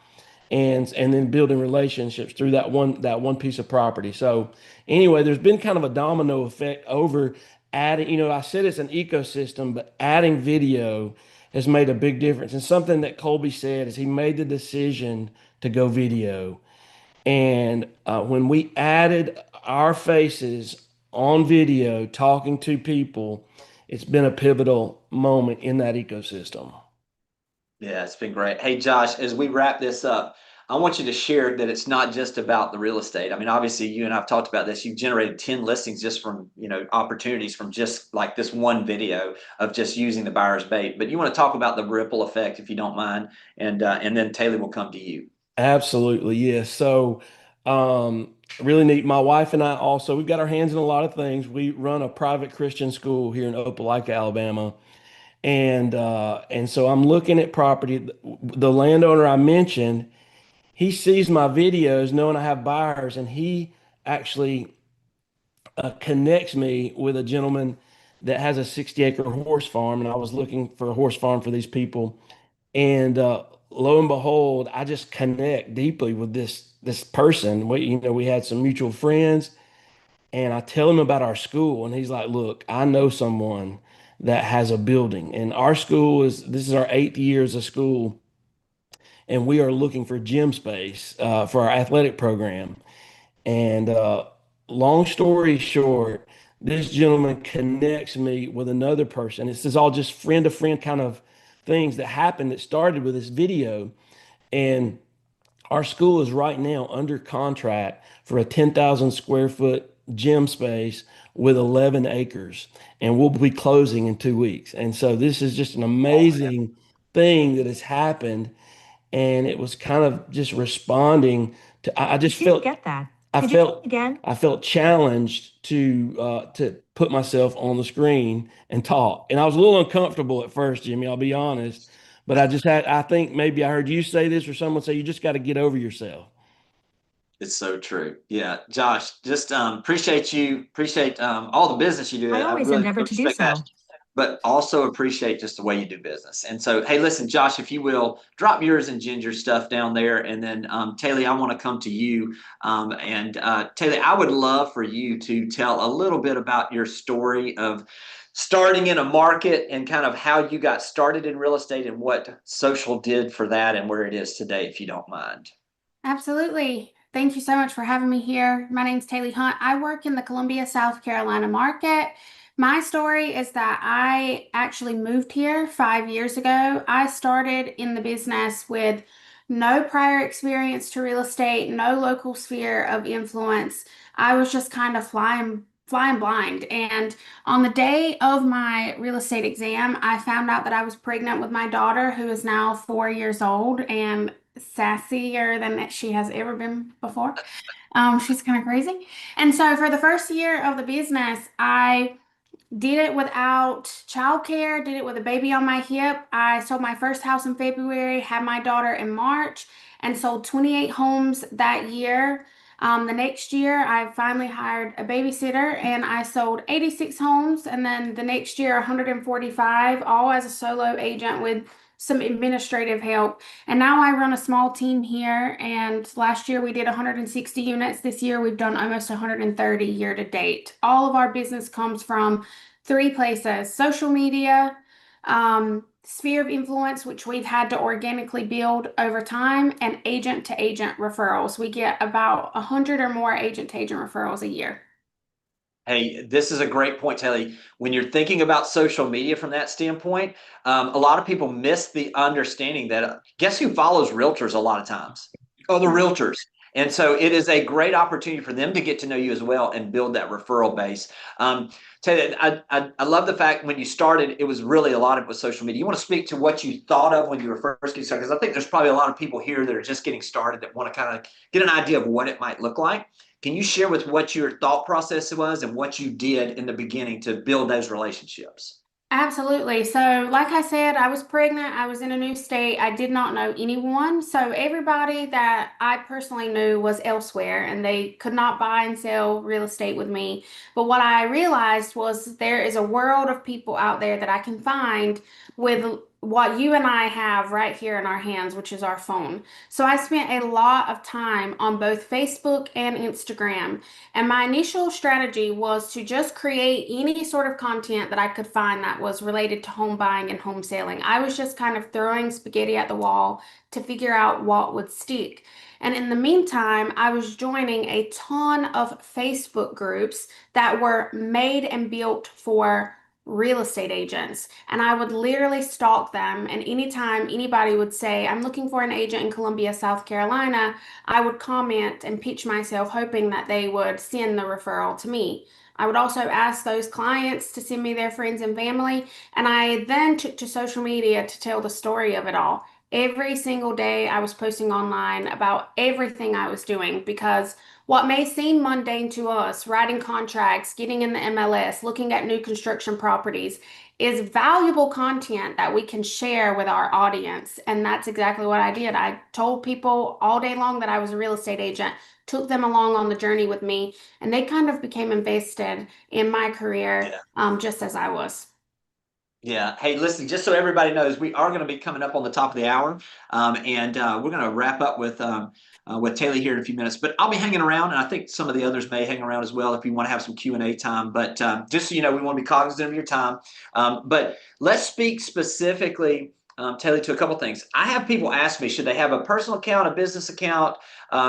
and then building relationships through that one piece of property. So anyway, there's been kind of a domino effect over adding, I said it's an ecosystem, but adding video has made a big difference. And something that Colby said is he made the decision to go video. And when we added our faces on video talking to people, it's been a pivotal moment in that ecosystem. Yeah, it's been great. Hey, Josh, as we wrap this up, I want you to share that it's not just about the real estate. I mean, obviously, you and I've talked about this. You've generated 10 listings just from, opportunities from just like this one video of just using the buyer's bait. But you want to talk about the ripple effect, if you don't mind, and then Taylor will come to you. Absolutely, yes. So, really neat. My wife and I also, we've got our hands in a lot of things. We run a private Christian school here in Opelika, Alabama. And so I'm looking at property. The landowner I mentioned, he sees my videos knowing I have buyers, and he actually connects me with a gentleman that has a 60-acre horse farm. And I was looking for a horse farm for these people. And lo and behold, I just connect deeply with this person. We had some mutual friends, and I tell him about our school, and he's like, "Look, I know someone that has a building, and our school this is our 8th year as a school, and we are looking for gym space for our athletic program." And long story short, this gentleman connects me with another person. This is all just friend to friend kind of things that happened that started with this video. And our school is right now under contract for a 10,000 square foot gym space with 11 acres, and we'll be closing in 2 weeks. And so this is just an amazing thing that has happened. And it was kind of just responding to, I just felt, Get that. I felt, I felt challenged to put myself on the screen and talk. And I was a little uncomfortable at first, Jimmy, I'll be honest. But I think maybe I heard you say this or someone say, you just got to get over yourself. It's so true. Yeah, Josh, just appreciate all the business you do. I always really endeavor to do respect that, so. but also appreciate just the way you do business. And so, hey, listen, Josh, if you will, drop yours and Ginger's stuff down there. And then, Taylor, I want to come to you. Taylor, I would love for you to tell a little bit about your story of starting in a market and kind of how you got started in real estate and what social did for that and where it is today, if you don't mind. Absolutely. Thank you so much for having me here. My name's Taylor Hunt. I work in the Columbia, South Carolina market. My story is that I actually moved here 5 years ago. I started in the business with no prior experience to real estate, no local sphere of influence. I was just kind of flying blind. And on the day of my real estate exam, I found out that I was pregnant with my daughter, who is now 4 years old and sassier than she has ever been before. She's kind of crazy. And so for the first year of the business, I did it without childcare, did it with a baby on my hip. I sold my first house in February, had my daughter in March, and sold 28 homes that year. The next year, I finally hired a babysitter and I sold 86 homes. And then the next year, 145, all as a solo agent with some administrative help. And now I run a small team here. And last year we did 160 units. This year we've done almost 130 year to date. All of our business comes from three places: social media, sphere of influence, which we've had to organically build over time, and agent to agent referrals. We get about 100 or more agent to agent referrals a year. Hey, this is a great point, Telly. When you're thinking about social media from that standpoint, a lot of people miss the understanding that guess who follows realtors a lot of times? Oh, the realtors. And so it is a great opportunity for them to get to know you as well and build that referral base. Telly, I love the fact when you started, it was really a lot of it was social media. You want to speak to what you thought of when you were first getting started? Because I think there's probably a lot of people here that are just getting started that want to kind of get an idea of what it might look like. Can you share with what your thought process was and what you did in the beginning to build those relationships? Absolutely. So, like I said, I was pregnant. I was in a new state. I did not know anyone. So, everybody that I personally knew was elsewhere and they could not buy and sell real estate with me. But what I realized was there is a world of people out there that I can find with what you and I have right here in our hands, which is our phone. So, I spent a lot of time on both Facebook and Instagram. And my initial strategy was to just create any sort of content that I could find that was related to home buying and home selling. I was just kind of throwing spaghetti at the wall to figure out what would stick. And in the meantime, I was joining a ton of Facebook groups that were made and built for real estate agents. And I would literally stalk them. And anytime anybody would say, I'm looking for an agent in Columbia, South Carolina, I would comment and pitch myself, hoping that they would send the referral to me. I would also ask those clients to send me their friends and family. And I then took to social media to tell the story of it all. Every single day I was posting online about everything I was doing, because what may seem mundane to us, writing contracts, getting in the MLS, looking at new construction properties, is valuable content that we can share with our audience. And that's exactly what I did. I told people all day long that I was a real estate agent, took them along on the journey with me, and they kind of became invested in my career, just as I was. Yeah. Hey, listen, just so everybody knows, we are going to be coming up on the top of the hour, and we're going to wrap up with Taylor here in a few minutes. But I'll be hanging around, and I think some of the others may hang around as well if you want to have some Q&A time. But just so you know, we want to be cognizant of your time. But let's speak specifically, Taylor, to a couple things. I have people ask me, should they have a personal account, a business account?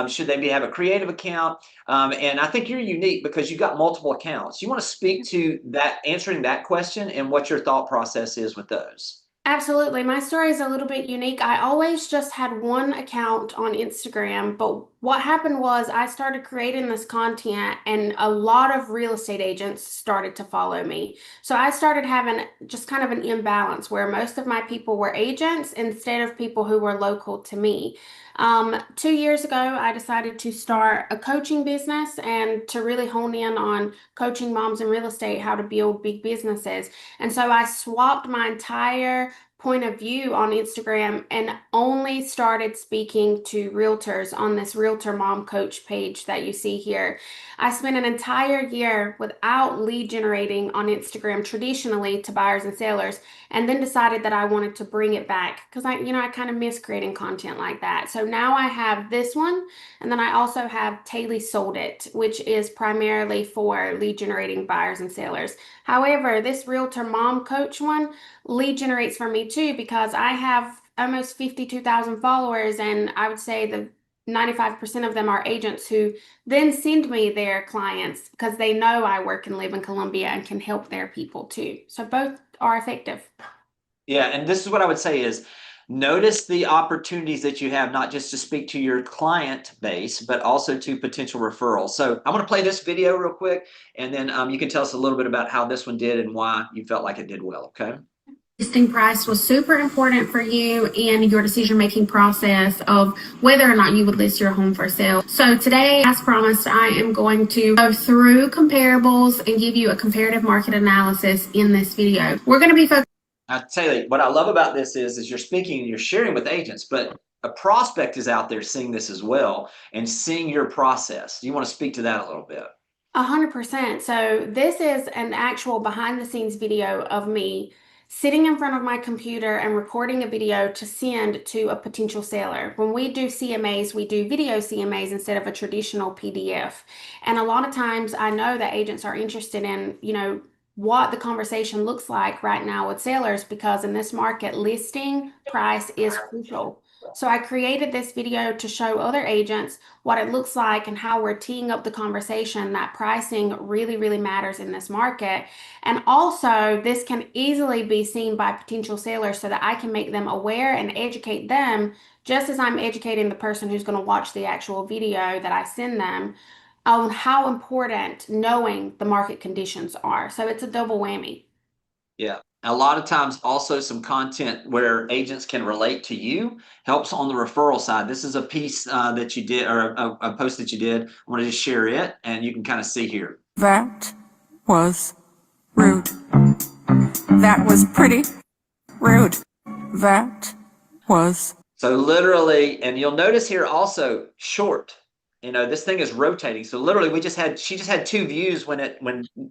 Should they have a creative account? And I think you're unique because you've got multiple accounts. You want to speak to that, answering that question, and what your thought process is with those. Absolutely. My story is a little bit unique. I always just had one account on Instagram, but what happened was I started creating this content and a lot of real estate agents started to follow me. So I started having just kind of an imbalance where most of my people were agents instead of people who were local to me. 2 years ago, I decided to start a coaching business and to really hone in on coaching moms in real estate how to build big businesses. And so I swapped my entire point of view on Instagram and only started speaking to realtors on this Realtor Mom Coach page that you see here. I spent an entire year without lead generating on Instagram traditionally to buyers and sellers, and then decided that I wanted to bring it back because I kind of miss creating content like that. So now I have this one, and then I also have Taylor Sold It, which is primarily for lead generating buyers and sellers. However, this Realtor Mom Coach one lead generates for me too, because I have almost 52,000 followers, and I would say the 95% of them are agents who then send me their clients because they know I work and live in Columbia and can help their people too. So both are effective. Yeah, and this is what I would say is notice the opportunities that you have, not just to speak to your client base, but also to potential referrals. So I'm going to play this video real quick, and then you can tell us a little bit about how this one did and why you felt like it did well, okay? Listing price was super important for you in your decision-making process of whether or not you would list your home for sale. So today, as promised, I am going to go through comparables and give you a comparative market analysis in this video. We're going to be focused. I tell you, what I love about this is you're speaking and you're sharing with agents, but a prospect is out there seeing this as well and seeing your process. Do you want to speak to that a little bit? 100%. So this is an actual behind-the-scenes video of me sitting in front of my computer and recording a video to send to a potential seller. When we do CMAs, we do video CMAs instead of a traditional PDF. And a lot of times I know that agents are interested in, what the conversation looks like right now with sellers, because in this market, listing price is crucial. So I created this video to show other agents what it looks like and how we're teeing up the conversation that pricing really, really matters in this market. And also, this can easily be seen by potential sellers so that I can make them aware and educate them, just as I'm educating the person who's going to watch the actual video that I send them, on how important knowing the market conditions are. So it's a double whammy. Yeah. A lot of times also some content where agents can relate to you helps on the referral side. This is a piece that you did, or a post that you did. I want to just share it and you can kind of see here. That was rude. That was pretty rude. That was. So literally, and you'll notice here also short. This thing is rotating. So literally she just had 2 views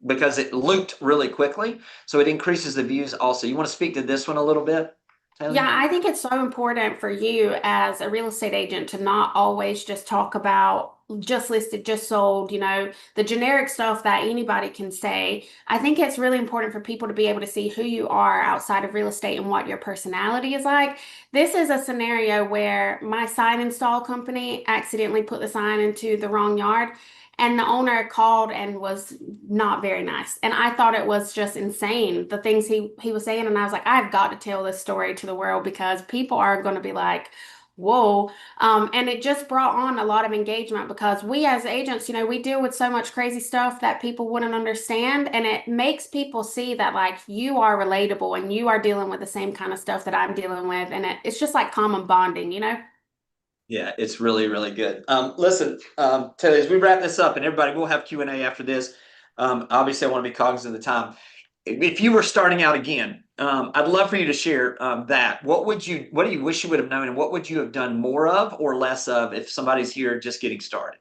because it looped really quickly. So it increases the views also. You want to speak to this one a little bit, Taylor? Yeah, I think it's so important for you as a real estate agent to not always just talk about just listed, just sold, the generic stuff that anybody can say. I think it's really important for people to be able to see who you are outside of real estate and what your personality is like. This is a scenario where my sign install company accidentally put the sign into the wrong yard, and the owner called and was not very nice. And I thought it was just insane, the things he was saying. And I was like, I've got to tell this story to the world because people are going to be like, whoa. And it just brought on a lot of engagement because we as agents, we deal with so much crazy stuff that people wouldn't understand. And it makes people see that like you are relatable and you are dealing with the same kind of stuff that I'm dealing with. And it's just like common bonding, Yeah, it's really, really good. Listen, Taylor, as we wrap this up, and everybody, we'll have Q&A after this. Obviously, I want to be cognizant of the time. If you were starting out again, I'd love for you to share that. What do you wish you would have known, and what would you have done more of or less of if somebody's here just getting started?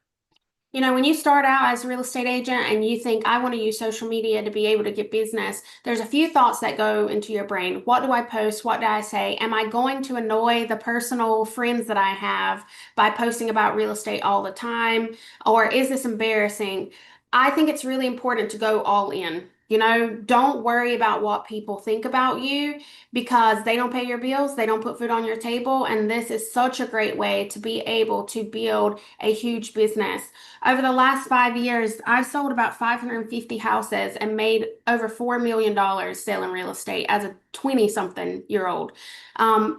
When you start out as a real estate agent and you think, I want to use social media to be able to get business, there's a few thoughts that go into your brain. What do I post? What do I say? Am I going to annoy the personal friends that I have by posting about real estate all the time? Or is this embarrassing? I think it's really important to go all in. Don't worry about what people think about you because they don't pay your bills, they don't put food on your table, and this is such a great way to be able to build a huge business. Over the last 5 years, I've sold about 550 houses and made over $4 million selling real estate as a 20-something-year-old.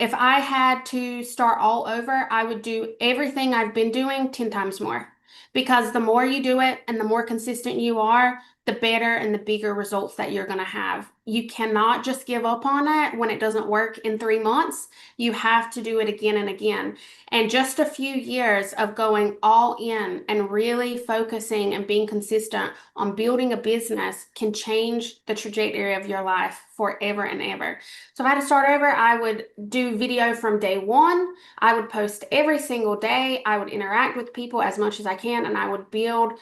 If I had to start all over, I would do everything I've been doing 10 times more. Because the more you do it and the more consistent you are, the better and the bigger results that you're going to have. You cannot just give up on it when it doesn't work in 3 months. You have to do it again and again. And just a few years of going all in and really focusing and being consistent on building a business can change the trajectory of your life forever and ever. So if I had to start over, I would do video from day one. I would post every single day. I would interact with people as much as I can, and I would build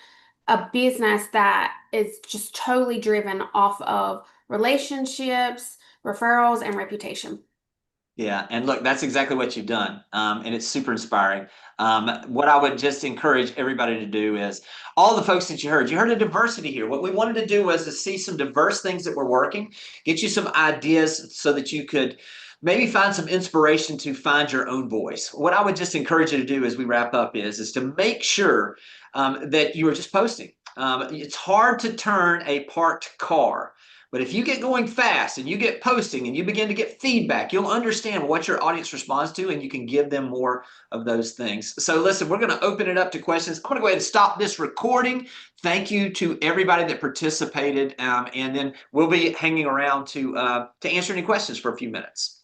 a business that is just totally driven off of relationships, referrals, and reputation. Yeah, and look, that's exactly what you've done, and it's super inspiring. What I would just encourage everybody to do is all the folks that you heard a diversity here. What we wanted to do was to see some diverse things that were working, get you some ideas so that you could maybe find some inspiration to find your own voice. What I would just encourage you to do as we wrap up is to make sure that you are just posting. It's hard to turn a parked car. But if you get going fast and you get posting and you begin to get feedback, you'll understand what your audience responds to, and you can give them more of those things. So listen, we're going to open it up to questions. I'm going to go ahead and stop this recording. Thank you to everybody that participated, and then we'll be hanging around to answer any questions for a few minutes.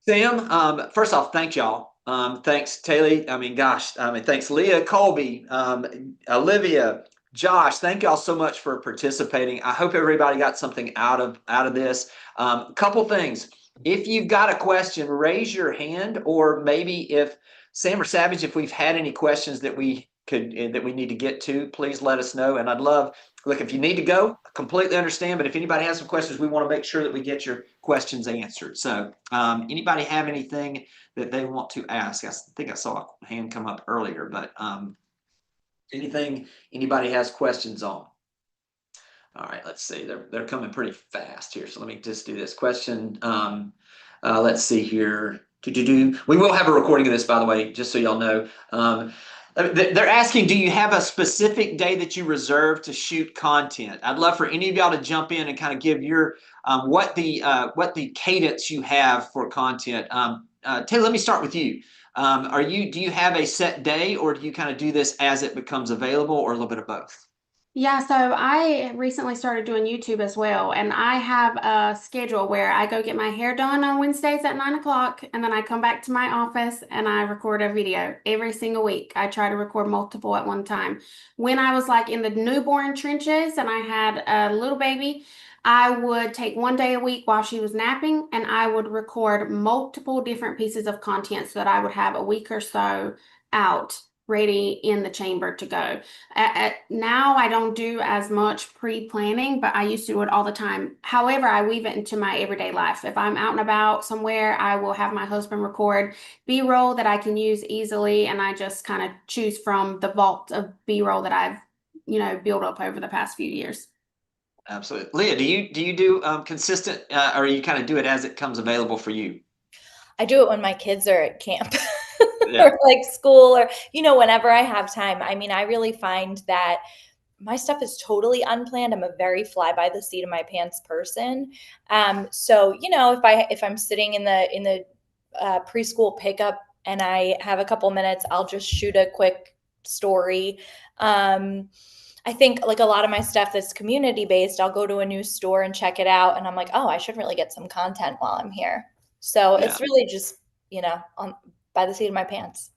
Sam, first off, thank y'all. Thanks, Taylor. Thanks, Leah, Colby, Olivia, Josh, thank y'all so much for participating. I hope everybody got something out of this. Couple things. If you've got a question, raise your hand, or maybe if Sam or Savage, if we've had any questions that we need to get to, please let us know. And I'd love, look, if you need to go, I completely understand. But if anybody has some questions, we want to make sure that we get your questions answered. So anybody have anything that they want to ask? I think I saw a hand come up earlier, but anything anybody has questions on? All right, let's see. They're coming pretty fast here. So let me just do this question. Let's see here. We will have a recording of this, by the way, just so y'all know. They're asking, do you have a specific day that you reserve to shoot content? I'd love for any of y'all to jump in and kind of give your what the cadence you have for content. Taylor, let me start with you. Do you have a set day, or do you kind of do this as it becomes available, or a little bit of both? Yeah, so I recently started doing YouTube as well, and I have a schedule where I go get my hair done on Wednesdays at 9 o'clock, and then I come back to my office and I record a video every single week. I try to record multiple at one time. When I was like in the newborn trenches and I had a little baby, I would take one day a week while she was napping, and I would record multiple different pieces of content so that I would have a week or so out ready in the chamber to go. Now I don't do as much pre-planning, but I used to do it all the time. However, I weave it into my everyday life. If I'm out and about somewhere, I will have my husband record B-roll that I can use easily, and I just kind of choose from the vault of B-roll that I've built up over the past few years. Absolutely. Leah, do you do consistent, or you kind of do it as it comes available for you? I do it when my kids are at camp. Yeah. Or like school, or whenever I have time. I mean, I really find that my stuff is totally unplanned. I'm a very fly by the seat of my pants person. So if I'm sitting in the preschool pickup and I have a couple minutes, I'll just shoot a quick story. I think like a lot of my stuff that's community based, I'll go to a new store and check it out, and I'm like, oh, I should really get some content while I'm here. So Yeah. It's really just by the seat of my pants.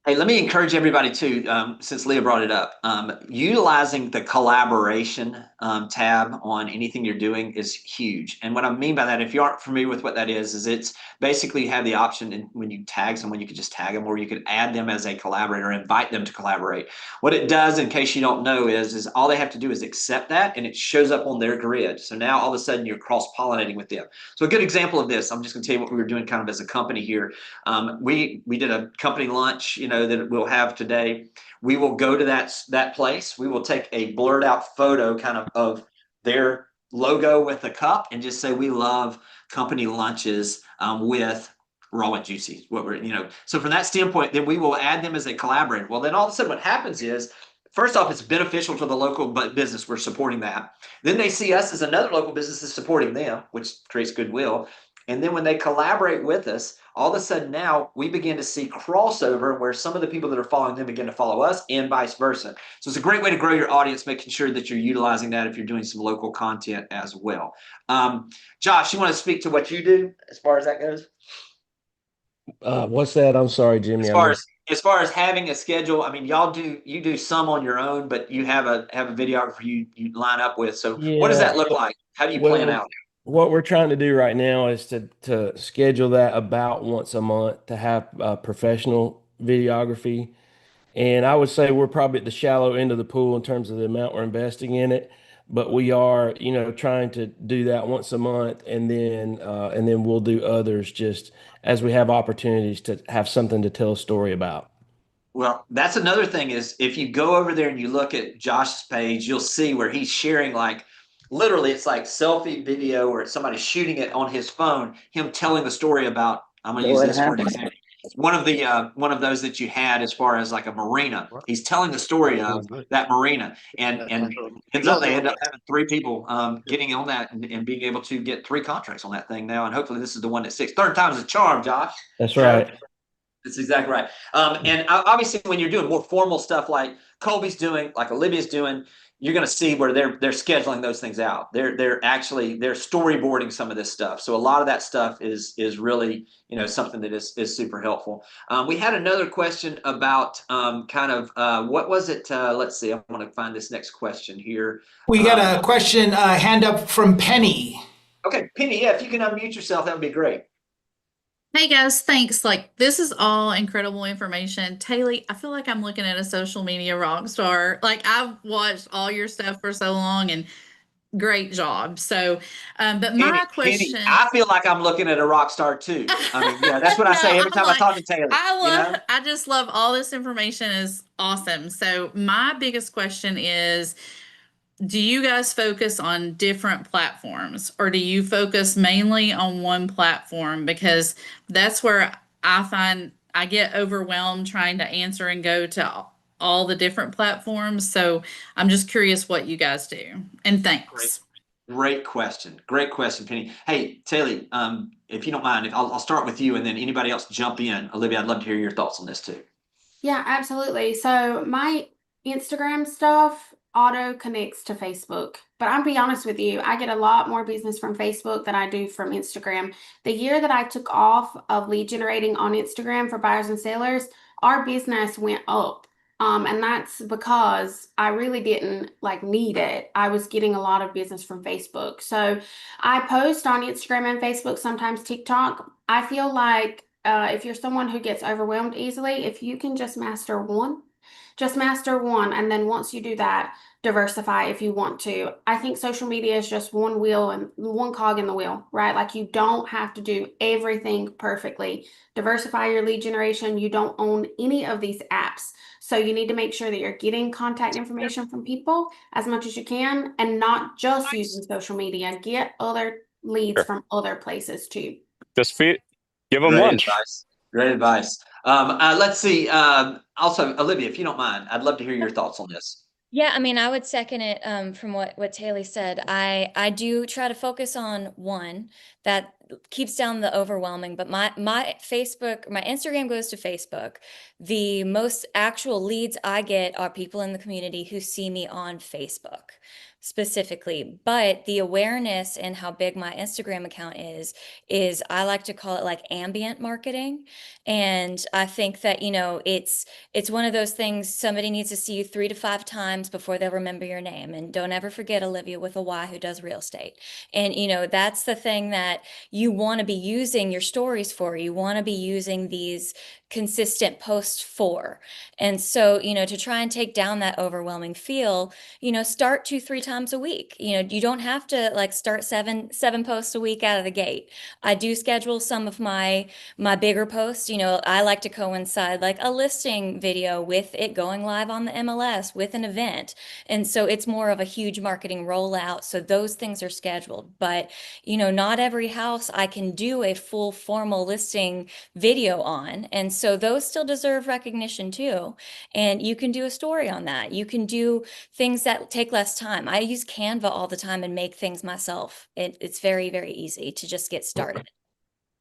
Hey, let me encourage everybody too, since Leah brought it up, utilizing the collaboration tab on anything you're doing is huge. And what I mean by that, if you aren't familiar with what that is it's basically you have the option when you tag someone, you could just tag them, or you could add them as a collaborator, invite them to collaborate. What it does, in case you don't know, is all they have to do is accept that, and it shows up on their grid. So now all of a sudden you're cross-pollinating with them. So a good example of this, I'm just gonna tell you what we were doing kind of as a company here. We did a company lunch, that we'll have today. We will go to that place. We will take a blurred out photo kind of their logo with a cup and just say, we love company lunches with raw and juicy. So from that standpoint, then we will add them as a collaborator. Well, then all of a sudden what happens is, first off, it's beneficial to the local business. We're supporting that. Then they see us as another local business is supporting them, which creates goodwill. And then when they collaborate with us, all of a sudden now we begin to see crossover where some of the people that are following them begin to follow us and vice versa. So it's a great way to grow your audience, making sure that you're utilizing that if you're doing some local content as well. Josh, you want to speak to what you do as far as that goes? What's that? I'm sorry, Jimmy. As far as having a schedule, I mean, you do some on your own, but you have a videographer you line up with. So what does Yeah. that look like? How do you plan out? What we're trying to do right now is to schedule that about once a month to have professional videography. And I would say we're probably at the shallow end of the pool in terms of the amount we're investing in it, but we are, trying to do that once a month, and then we'll do others just as we have opportunities to have something to tell a story about. Well, that's another thing is if you go over there and you look at Josh's page, you'll see where he's sharing like literally it's like selfie video or it's somebody shooting it on his phone, him telling the story about, I'm gonna use this for an example. One of those that you had as far as like a marina. He's telling the story of that marina and ends up they end up having 3 people getting on that and being able to get 3 contracts on that thing now. And hopefully this is the one that sticks. Third time's a charm, Josh. That's right. That's exactly right. And obviously, when you're doing more formal stuff like Colby's doing, like Olivia's doing, you're going to see where they're scheduling those things out. They're storyboarding some of this stuff. So a lot of that stuff is really something that is super helpful. We had another question about what was it? Let's see. I want to find this next question here. We got a question hand up from Penny. Okay, Penny. Yeah, if you can unmute yourself, that would be great. Hey guys, thanks. This is all incredible information. Taylor, I feel like I'm looking at a social media rock star. I've watched all your stuff for so long and great job. So, but my question, Penny, I feel like I'm looking at a rock star too. I mean, yeah, that's what I say every time I talk to Taylor. I just love all this information is awesome. So my biggest question is, do you guys focus on different platforms or do you focus mainly on one platform? Because that's where I find I get overwhelmed trying to answer and go to all the different platforms. So I'm just curious what you guys do. And thanks. Great question. Great question, Penny. Hey, Taylor, if you don't mind, I'll start with you and then anybody else jump in. Olivia, I'd love to hear your thoughts on this too. Yeah, absolutely. So my Instagram stuff auto connects to Facebook. But I'll be honest with you, I get a lot more business from Facebook than I do from Instagram. The year that I took off of lead generating on Instagram for buyers and sellers, our business went up. And that's because I really didn't need it. I was getting a lot of business from Facebook. So I post on Instagram and Facebook, sometimes TikTok. I feel like if you're someone who gets overwhelmed easily, if you can just master one. And then once you do that, diversify if you want to. I think social media is just one wheel and one cog in the wheel, right? You don't have to do everything perfectly. Diversify your lead generation. You don't own any of these apps. So you need to make sure that you're getting contact information from people as much as you can and not just using social media. Get other leads from other places too. Just give them lunch. Great advice. Let's see. Also, Olivia, if you don't mind, I'd love to hear your thoughts on this. Yeah, I mean, I would second it from what Taylor said. I do try to focus on one that keeps down the overwhelming, but my Instagram goes to Facebook. The most actual leads I get are people in the community who see me on Facebook specifically, but the awareness and how big my Instagram account is I like to call it ambient marketing. And I think that, it's one of those things, somebody needs to see you 3 to 5 times before they'll remember your name. And don't ever forget Olivia with a Y who does real estate. And, that's the thing that you want to be using your stories for. You want to be using these consistent posts for. And so, to try and take down that overwhelming feel, start 2-3 times a week. You don't have to start seven posts a week out of the gate. I do schedule some of my bigger posts. I like to coincide a listing video with it going live on the MLS with an event. And so it's more of a huge marketing rollout. So those things are scheduled, but not every house I can do a full formal listing video on. And so those still deserve recognition too. And you can do a story on that. You can do things that take less time. I use Canva all the time and make things myself. It's very, very easy to just get started.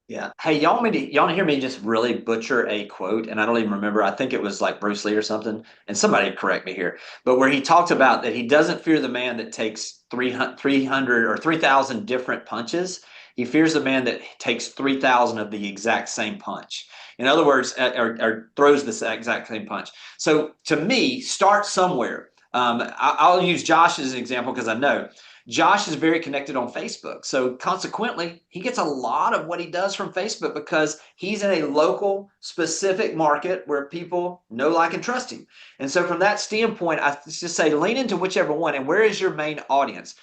Yeah. Hey, y'all want to hear me just really butcher a quote? And I don't even remember. I think it was like Bruce Lee or something. And somebody correct me here. But where he talked about that he doesn't fear the man that takes 300 or 3,000 different punches. He fears the man that takes 3,000 of the exact same punch. In other words, or throws the exact same punch. So to me, start somewhere. I'll use Josh as an example because I know. Josh is very connected on Facebook. So consequently, he gets a lot of what he does from Facebook because he's in a local specific market where people know, like, and trust him. And so from that standpoint, I just say lean into whichever one. And where is your main audience?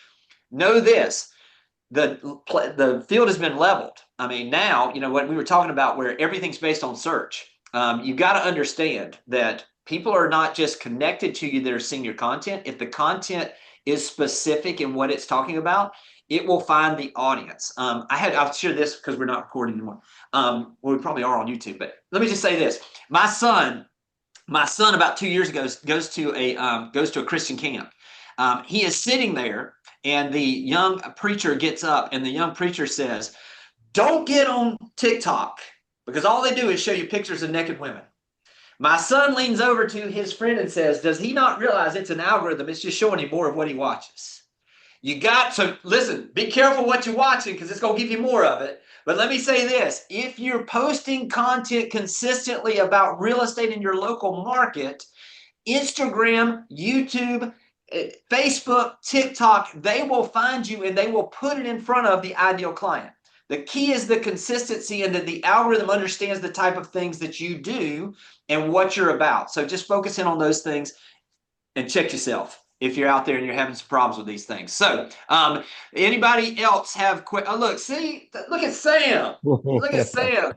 Know this. The field has been leveled. I mean, now, what we were talking about where everything's based on search. You got to understand that people are not just connected to you that are seeing your content. If the content is specific in what it's talking about, it will find the audience. I'll share this because we're not recording anymore. Well, we probably are on YouTube, but let me just say this. My son about 2 years ago goes to a Christian camp. He is sitting there and the young preacher gets up and the young preacher says, "Don't get on TikTok because all they do is show you pictures of naked women." My son leans over to his friend and says, "Does he not realize it's an algorithm? It's just showing him more of what he watches." So listen, be careful what you're watching because it's going to give you more of it. But let me say this. If you're posting content consistently about real estate in your local market, Instagram, YouTube, Facebook, TikTok, they will find you and they will put it in front of the ideal client. The key is the consistency and that the algorithm understands the type of things that you do and what you're about. So just focus in on those things and check yourself if you're out there and you're having some problems with these things. So anybody else have look at Sam. Look at Sam.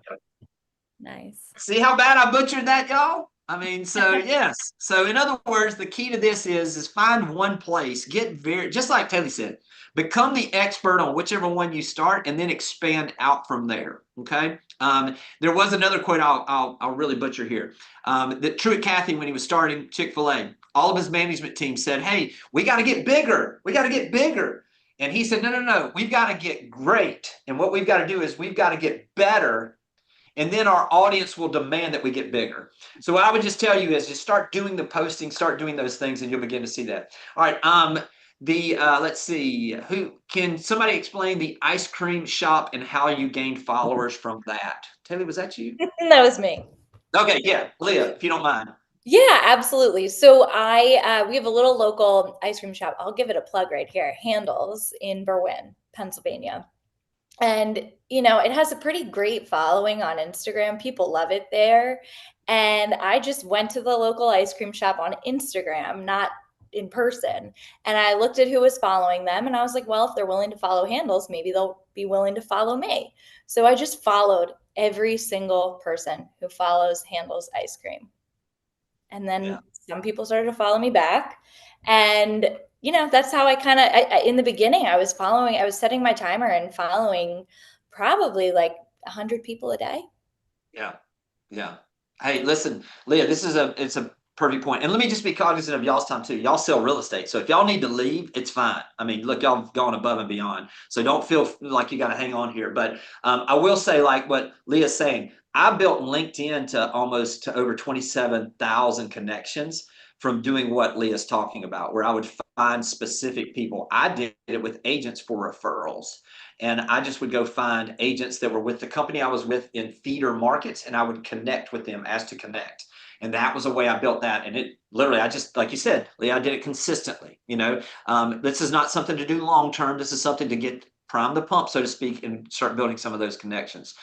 Nice. See how bad I butchered that, y'all? I mean, so yes. So in other words, the key to this is find one place, just like Taylor said, become the expert on whichever one you start and then expand out from there. Okay. There was another quote I'll really butcher here. That Truett Cathy, when he was starting Chick-fil-A, all of his management team said, "Hey, we got to get bigger. We got to get bigger." And he said, no, we've got to get great. And what we've got to do is we've got to get better. And then our audience will demand that we get bigger. So what I would just tell you is just start doing the posting, start doing those things, and you'll begin to see that. All right. Let's see. Can somebody explain the ice cream shop and how you gained followers from that? Taylor, was that you? That was me. Okay. Yeah. Leah, if you don't mind. Yeah, absolutely. So we have a little local ice cream shop. I'll give it a plug right here. Handles in Berwyn, Pennsylvania. And, it has a pretty great following on Instagram. People love it there. And I just went to the local ice cream shop on Instagram, not in person. And I looked at who was following them. And I was like, well, if they're willing to follow Handles, maybe they'll be willing to follow me. So I just followed every single person who follows Handles ice cream. And then some people started to follow me back. And that's how I in the beginning, I was setting my timer and following probably like 100 people a day. Yeah. Yeah. Hey, listen, Leah, it's a perfect point. And let me just be cognizant of y'all's time too. Y'all sell real estate. So if y'all need to leave, it's fine. I mean, look, y'all have gone above and beyond. So don't feel like you got to hang on here. But I will say, like what Leah's saying, I built LinkedIn to over 27,000 connections from doing what Leah's talking about, where I would find specific people. I did it with agents for referrals. And I just would go find agents that were with the company I was with in feeder markets, and I would connect with them as to connect. And that was a way I built that. And it literally, I just, like you said, Leah, I did it consistently. This is not something to do long term. This is something to prime the pump, so to speak, and start building some of those connections.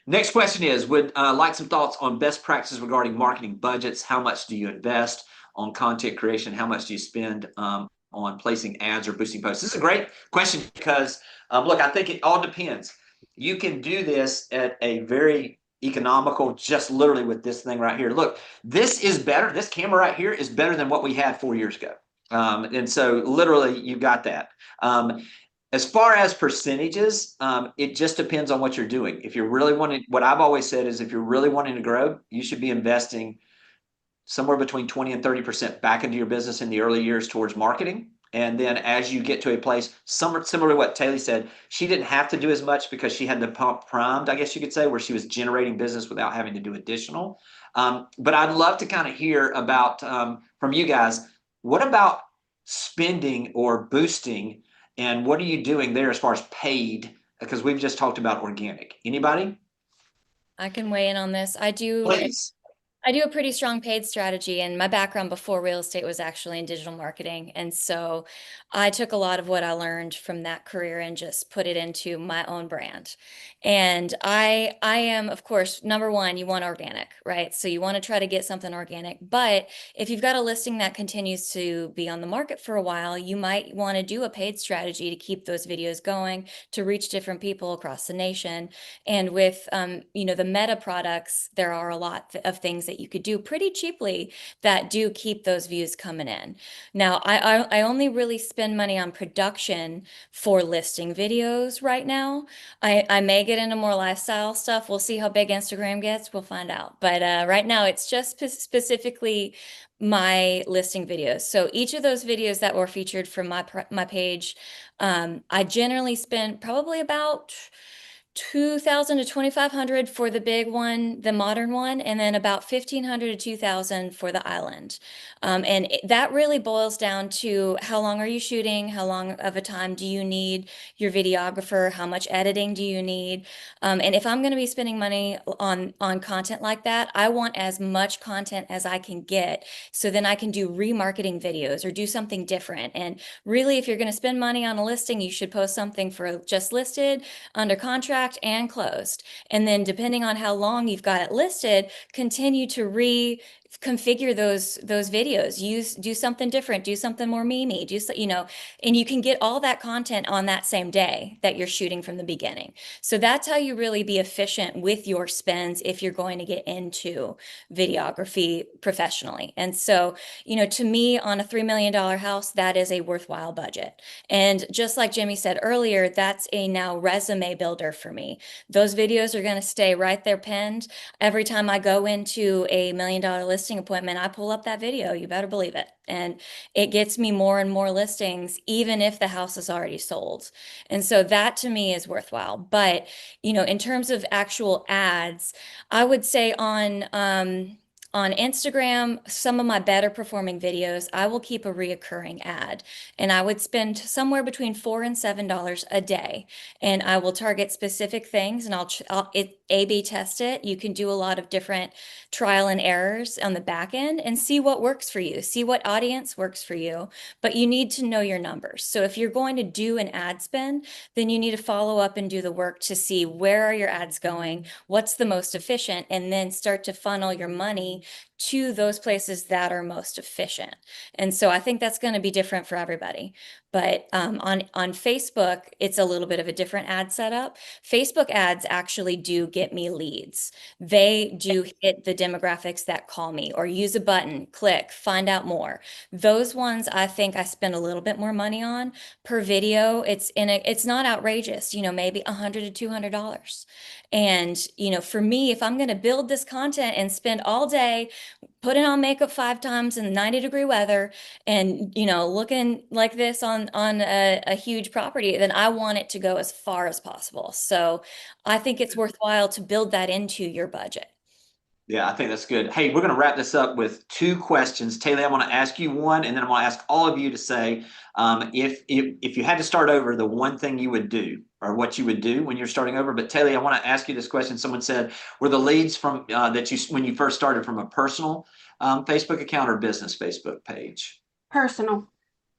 Next question is, would like some thoughts on best practices regarding marketing budgets. How much do you invest on content creation? How much do you spend on placing ads or boosting posts? This is a great question because, look, I think it all depends. You can do this at a very economical, just literally with this thing right here. Look, this is better. This camera right here is better than what we had 4 years ago. And so literally you've got that. As far as percentages, it just depends on what you're doing. If you're really wanting, what I've always said is if you're really wanting to grow, you should be investing somewhere between 20 and 30% back into your business in the early years towards marketing. And then as you get to a place, similar to what Taylor said, she didn't have to do as much because she had the pump primed, I guess you could say, where she was generating business without having to do additional. But I'd love to kind of hear about from you guys, what about spending or boosting, and what are you doing there as far as paid? Because we've just talked about organic. Anybody? I can weigh in on this. Please. I do a pretty strong paid strategy, and my background before real estate was actually in digital marketing. And so I took a lot of what I learned from that career and just put it into my own brand. And I am, of course, number one, you want organic, right? So you want to try to get something organic. But if you've got a listing that continues to be on the market for a while, you might want to do a paid strategy to keep those videos going, to reach different people across the nation. And with, the Meta products, there are a lot of things that you could do pretty cheaply that do keep those views coming in. Now, I only really spend money on production for listing videos right now. I may get into more lifestyle stuff. We'll see how big Instagram gets. We'll find out. But right now, it's just specifically my listing videos. So each of those videos that were featured from my page, I generally spend probably about 2,000 to 2,500 for the big one, the modern one, and then about 1,500 to 2,000 for the island. That really boils down to how long are you shooting? How long of a time do you need your videographer? How much editing do you need? And if I'm going to be spending money on content like that, I want as much content as I can get, so then I can do remarketing videos or do something different. And really, if you're going to spend money on a listing, you should post something for just listed, under contract, and closed. And then depending on how long you've got it listed, continue to reconfigure those videos. Do something different, do something more memey, and you can get all that content on that same day that you're shooting from the beginning. So that's how you really be efficient with your spends if you're going to get into videography professionally. And so, to me, on a $3 million house, that is a worthwhile budget. And just like Jimmy said earlier, that's a now resume builder for me. Those videos are going to stay right there pinned. Every time I go into a $1 million listing appointment, I pull up that video. You better believe it. And it gets me more and more listings, even if the house is already sold. And so that to me is worthwhile. But, in terms of actual ads, I would say on Instagram, some of my better performing videos, I will keep a reoccurring ad, and I would spend somewhere between $4 and $7 a day. And I will target specific things, and I'll A/B test it. You can do a lot of different trial and errors on the back end and see what works for you, see what audience works for you. But you need to know your numbers. So if you're going to do an ad spend, then you need to follow up and do the work to see where are your ads going, what's the most efficient, and then start to funnel your money to those places that are most efficient. And so I think that's going to be different for everybody. But on Facebook, it's a little bit of a different ad setup. Facebook ads actually do get me leads. They do hit the demographics that call me or use a button, click, find out more. Those ones I think I spend a little bit more money on per video. It's not outrageous, maybe $100 to $200. And, for me, if I'm going to build this content and spend all day putting on makeup 5 times in 90-degree weather and, looking like this on a huge property, then I want it to go as far as possible. So I think it's worthwhile to build that into your budget. Yeah, I think that's good. Hey, we're going to wrap this up with 2 questions. Taylor, I want to ask you one, and then I want to ask all of you to say, if you had to start over, the one thing you would do, or what you would do when you're starting over. But Taylor, I want to ask you this question. Someone said, were the leads from when you first started, from a personal Facebook account or business Facebook page? Personal.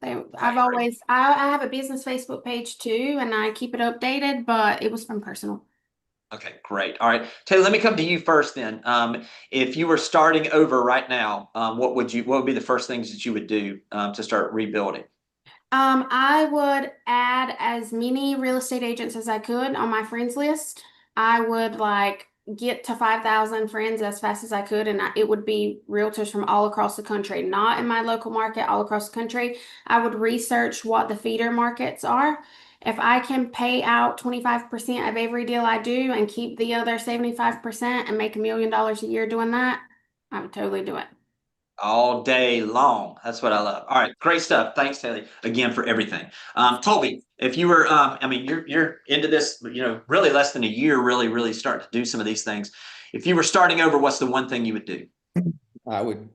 I have a business Facebook page too, and I keep it updated, but it was from personal. Okay, great. All right, Taylor, let me come to you first then. If you were starting over right now, what would be the first things that you would do to start rebuilding? I would add as many real estate agents as I could on my friends list. I would get to 5,000 friends as fast as I could, and it would be realtors from all across the country, not in my local market, all across the country. I would research what the feeder markets are. If I can pay out 25% of every deal I do and keep the other 75% and make $1 million a year doing that, I would totally do it. all day long. That's what I love. All right, great stuff. Thanks, Taylor, again for everything. Toby, if you were, I mean, you're into this, really less than a year, really start to do some of these things. If you were starting over, what's the one thing you would do? I would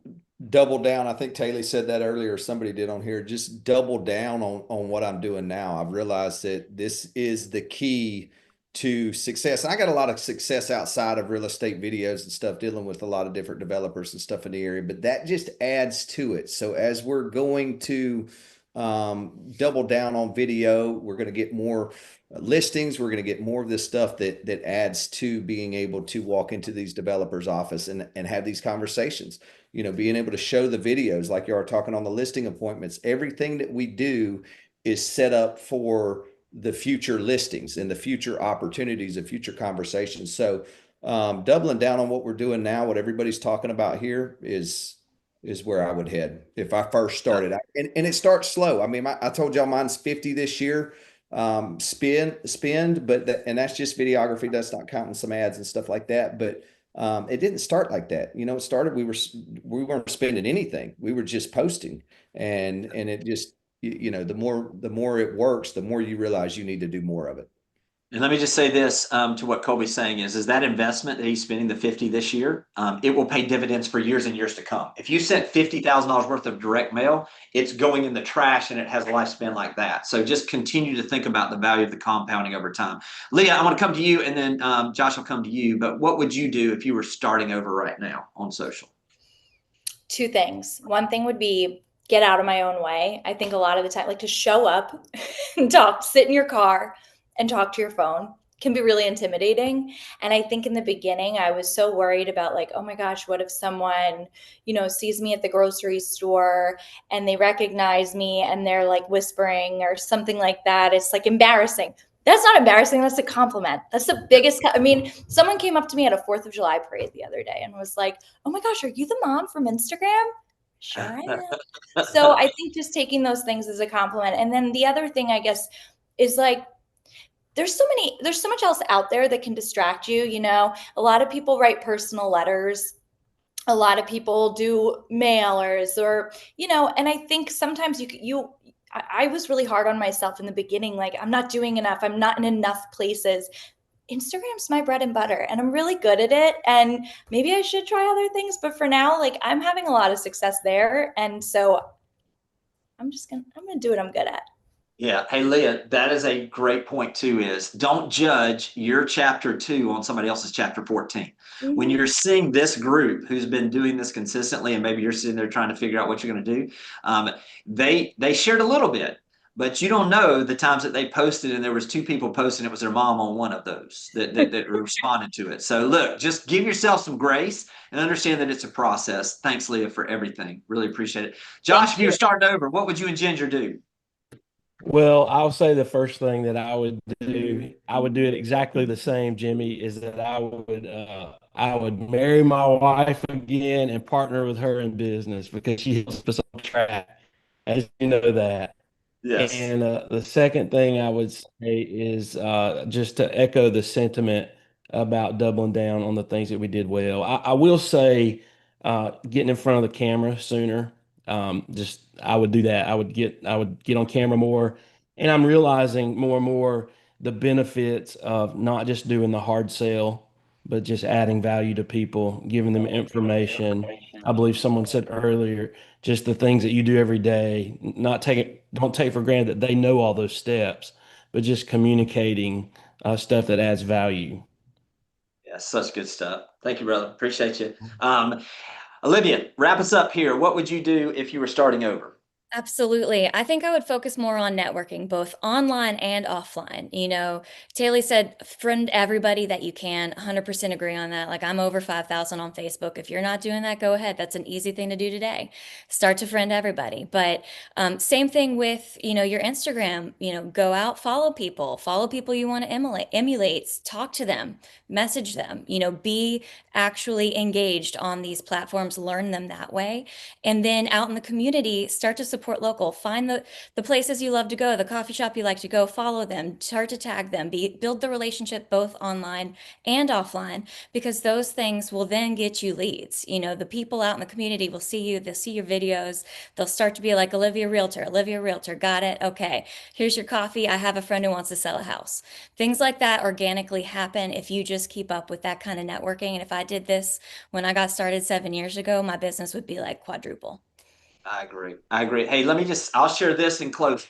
double down. I think Taylor said that earlier. Somebody did on here. Just double down on what I'm doing now. I've realized that this is the key to success. I got a lot of success outside of real estate videos and stuff, dealing with a lot of different developers and stuff in the area, but that just adds to it. So as we're going to double down on video, we're going to get more listings. We're going to get more of this stuff that adds to being able to walk into these developers' office and have these conversations. Being able to show the videos like you are talking on the listing appointments. Everything that we do is set up for the future listings and the future opportunities and future conversations. So doubling down on what we're doing now, what everybody's talking about here is where I would head if I first started. And it starts slow. I mean, I told y'all mine's 50 this year. Spend, but and that's just videography. That's not counting some ads and stuff like that. But it didn't start like that. It started, we weren't spending anything. We were just posting, and it just, the more it works, the more you realize you need to do more of it. And let me just say this to what Colby's saying is that investment that he's spending, the 50 this year, it will pay dividends for years and years to come. If you sent $50,000 worth of direct mail, it's going in the trash and it has a lifespan like that. So just continue to think about the value of the compounding over time. Leah, I want to come to you, and then Josh will come to you. But what would you do if you were starting over right now on social? Two things. One thing would be get out of my own way. I think a lot of the time, like, to show up and talk, sit in your car and talk to your phone can be really intimidating. And I think in the beginning, I was so worried about, like, oh my gosh, what if someone, sees me at the grocery store and they recognize me and they're like whispering or something like that. It's like embarrassing. That's not embarrassing. That's a compliment. That's the biggest. I mean, someone came up to me at a 4th of July parade the other day and was like, oh my gosh, are you the mom from Instagram? Sure I am. So I think just taking those things as a compliment. And then the other thing, I guess, is like, there's so much else out there that can distract you. A lot of people write personal letters. A lot of people do mailers, or, and I think sometimes I was really hard on myself in the beginning. Like, I'm not doing enough. I'm not in enough places. Instagram's my bread and butter, and I'm really good at it. And maybe I should try other things, but for now, like, I'm having a lot of success there. And so I'm going to do what I'm good at. Yeah. Hey, Leah, that is a great point too, is don't judge your chapter 2 on somebody else's chapter 14. Mm-hmm. When you're seeing this group who's been doing this consistently, and maybe you're sitting there trying to figure out what you're going to do, they shared a little bit, but you don't know the times that they posted, and there was 2 people posting. It was their mom on one of those that responded to it. So look, just give yourself some grace and understand that it's a process. Thanks, Leah, for everything. Really appreciate it. Josh, if you were starting over, what would you and Ginger do? Well, I'll say the first thing that I would do it exactly the same, Jimmy, is that I would marry my wife again and partner with her in business, because she helps us on track, as you know that. Yes. And the second thing I would say is just to echo the sentiment about doubling down on the things that we did well. I will say getting in front of the camera sooner. I would do that. I would get on camera more, and I'm realizing more and more the benefits of not just doing the hard sell, but just adding value to people, giving them information. I believe someone said earlier, just the things that you do every day, don't take for granted that they know all those steps, but just communicating stuff that adds value. Yeah, such good stuff. Thank you, brother. Appreciate you. Olivia, wrap us up here. What would you do if you were starting over? Absolutely. I think I would focus more on networking, both online and offline. Taylor said, friend everybody that you can. 100% agree on that. Like, I'm over 5,000 on Facebook. If you're not doing that, go ahead. That's an easy thing to do today. Start to friend everybody. But same thing with, your Instagram. Go out, follow people you want to emulate, talk to them, message them, be actually engaged on these platforms, learn them that way. And then out in the community, start to support support local. Find the places you love to go, the coffee shop you like to go, follow them, start to tag them, build the relationship both online and offline, because those things will then get you leads. You know, the people out in the community will see you, they'll see your videos, they'll start to be like, Olivia Realtor, got it, okay, here's your coffee, I have a friend who wants to sell a house. Things like that organically happen if you just keep up with that kind of networking. And if I did this when I got started 7 years ago, my business would be like quadruple. I agree. Hey, I'll share this in close.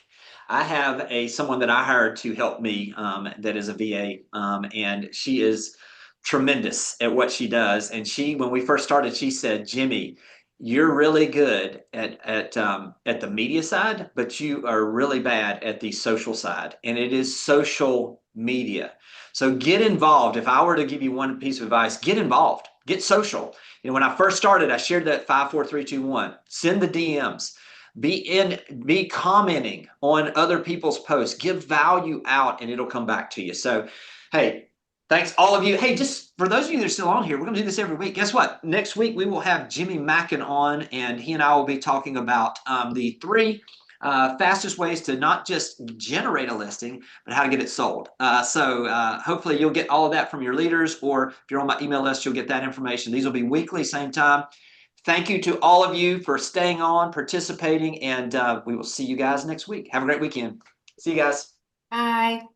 I have someone that I hired to help me that is a VA, and she is tremendous at what she does. And when we first started, she said, Jimmy, you're really good at the media side, but you are really bad at the social side. And it is social media. So get involved. If I were to give you one piece of advice, get involved, get social. You know, when I first started, I shared that 5, 4, 3, 2, 1. Send the DMs. Be commenting on other people's posts. Give value out, and it'll come back to you. So, hey, thanks all of you. Hey, just for those of you that are still on here, we're going to do this every week. Guess what? Next week we will have Jimmy Mackin on, and he and I will be talking about the 3 fastest ways to not just generate a listing, but how to get it sold. So hopefully you'll get all of that from your leaders, or if you're on my email list, you'll get that information. These will be weekly, same time. Thank you to all of you for staying on, participating, and we will see you guys next week. Have a great weekend. See you guys. Bye.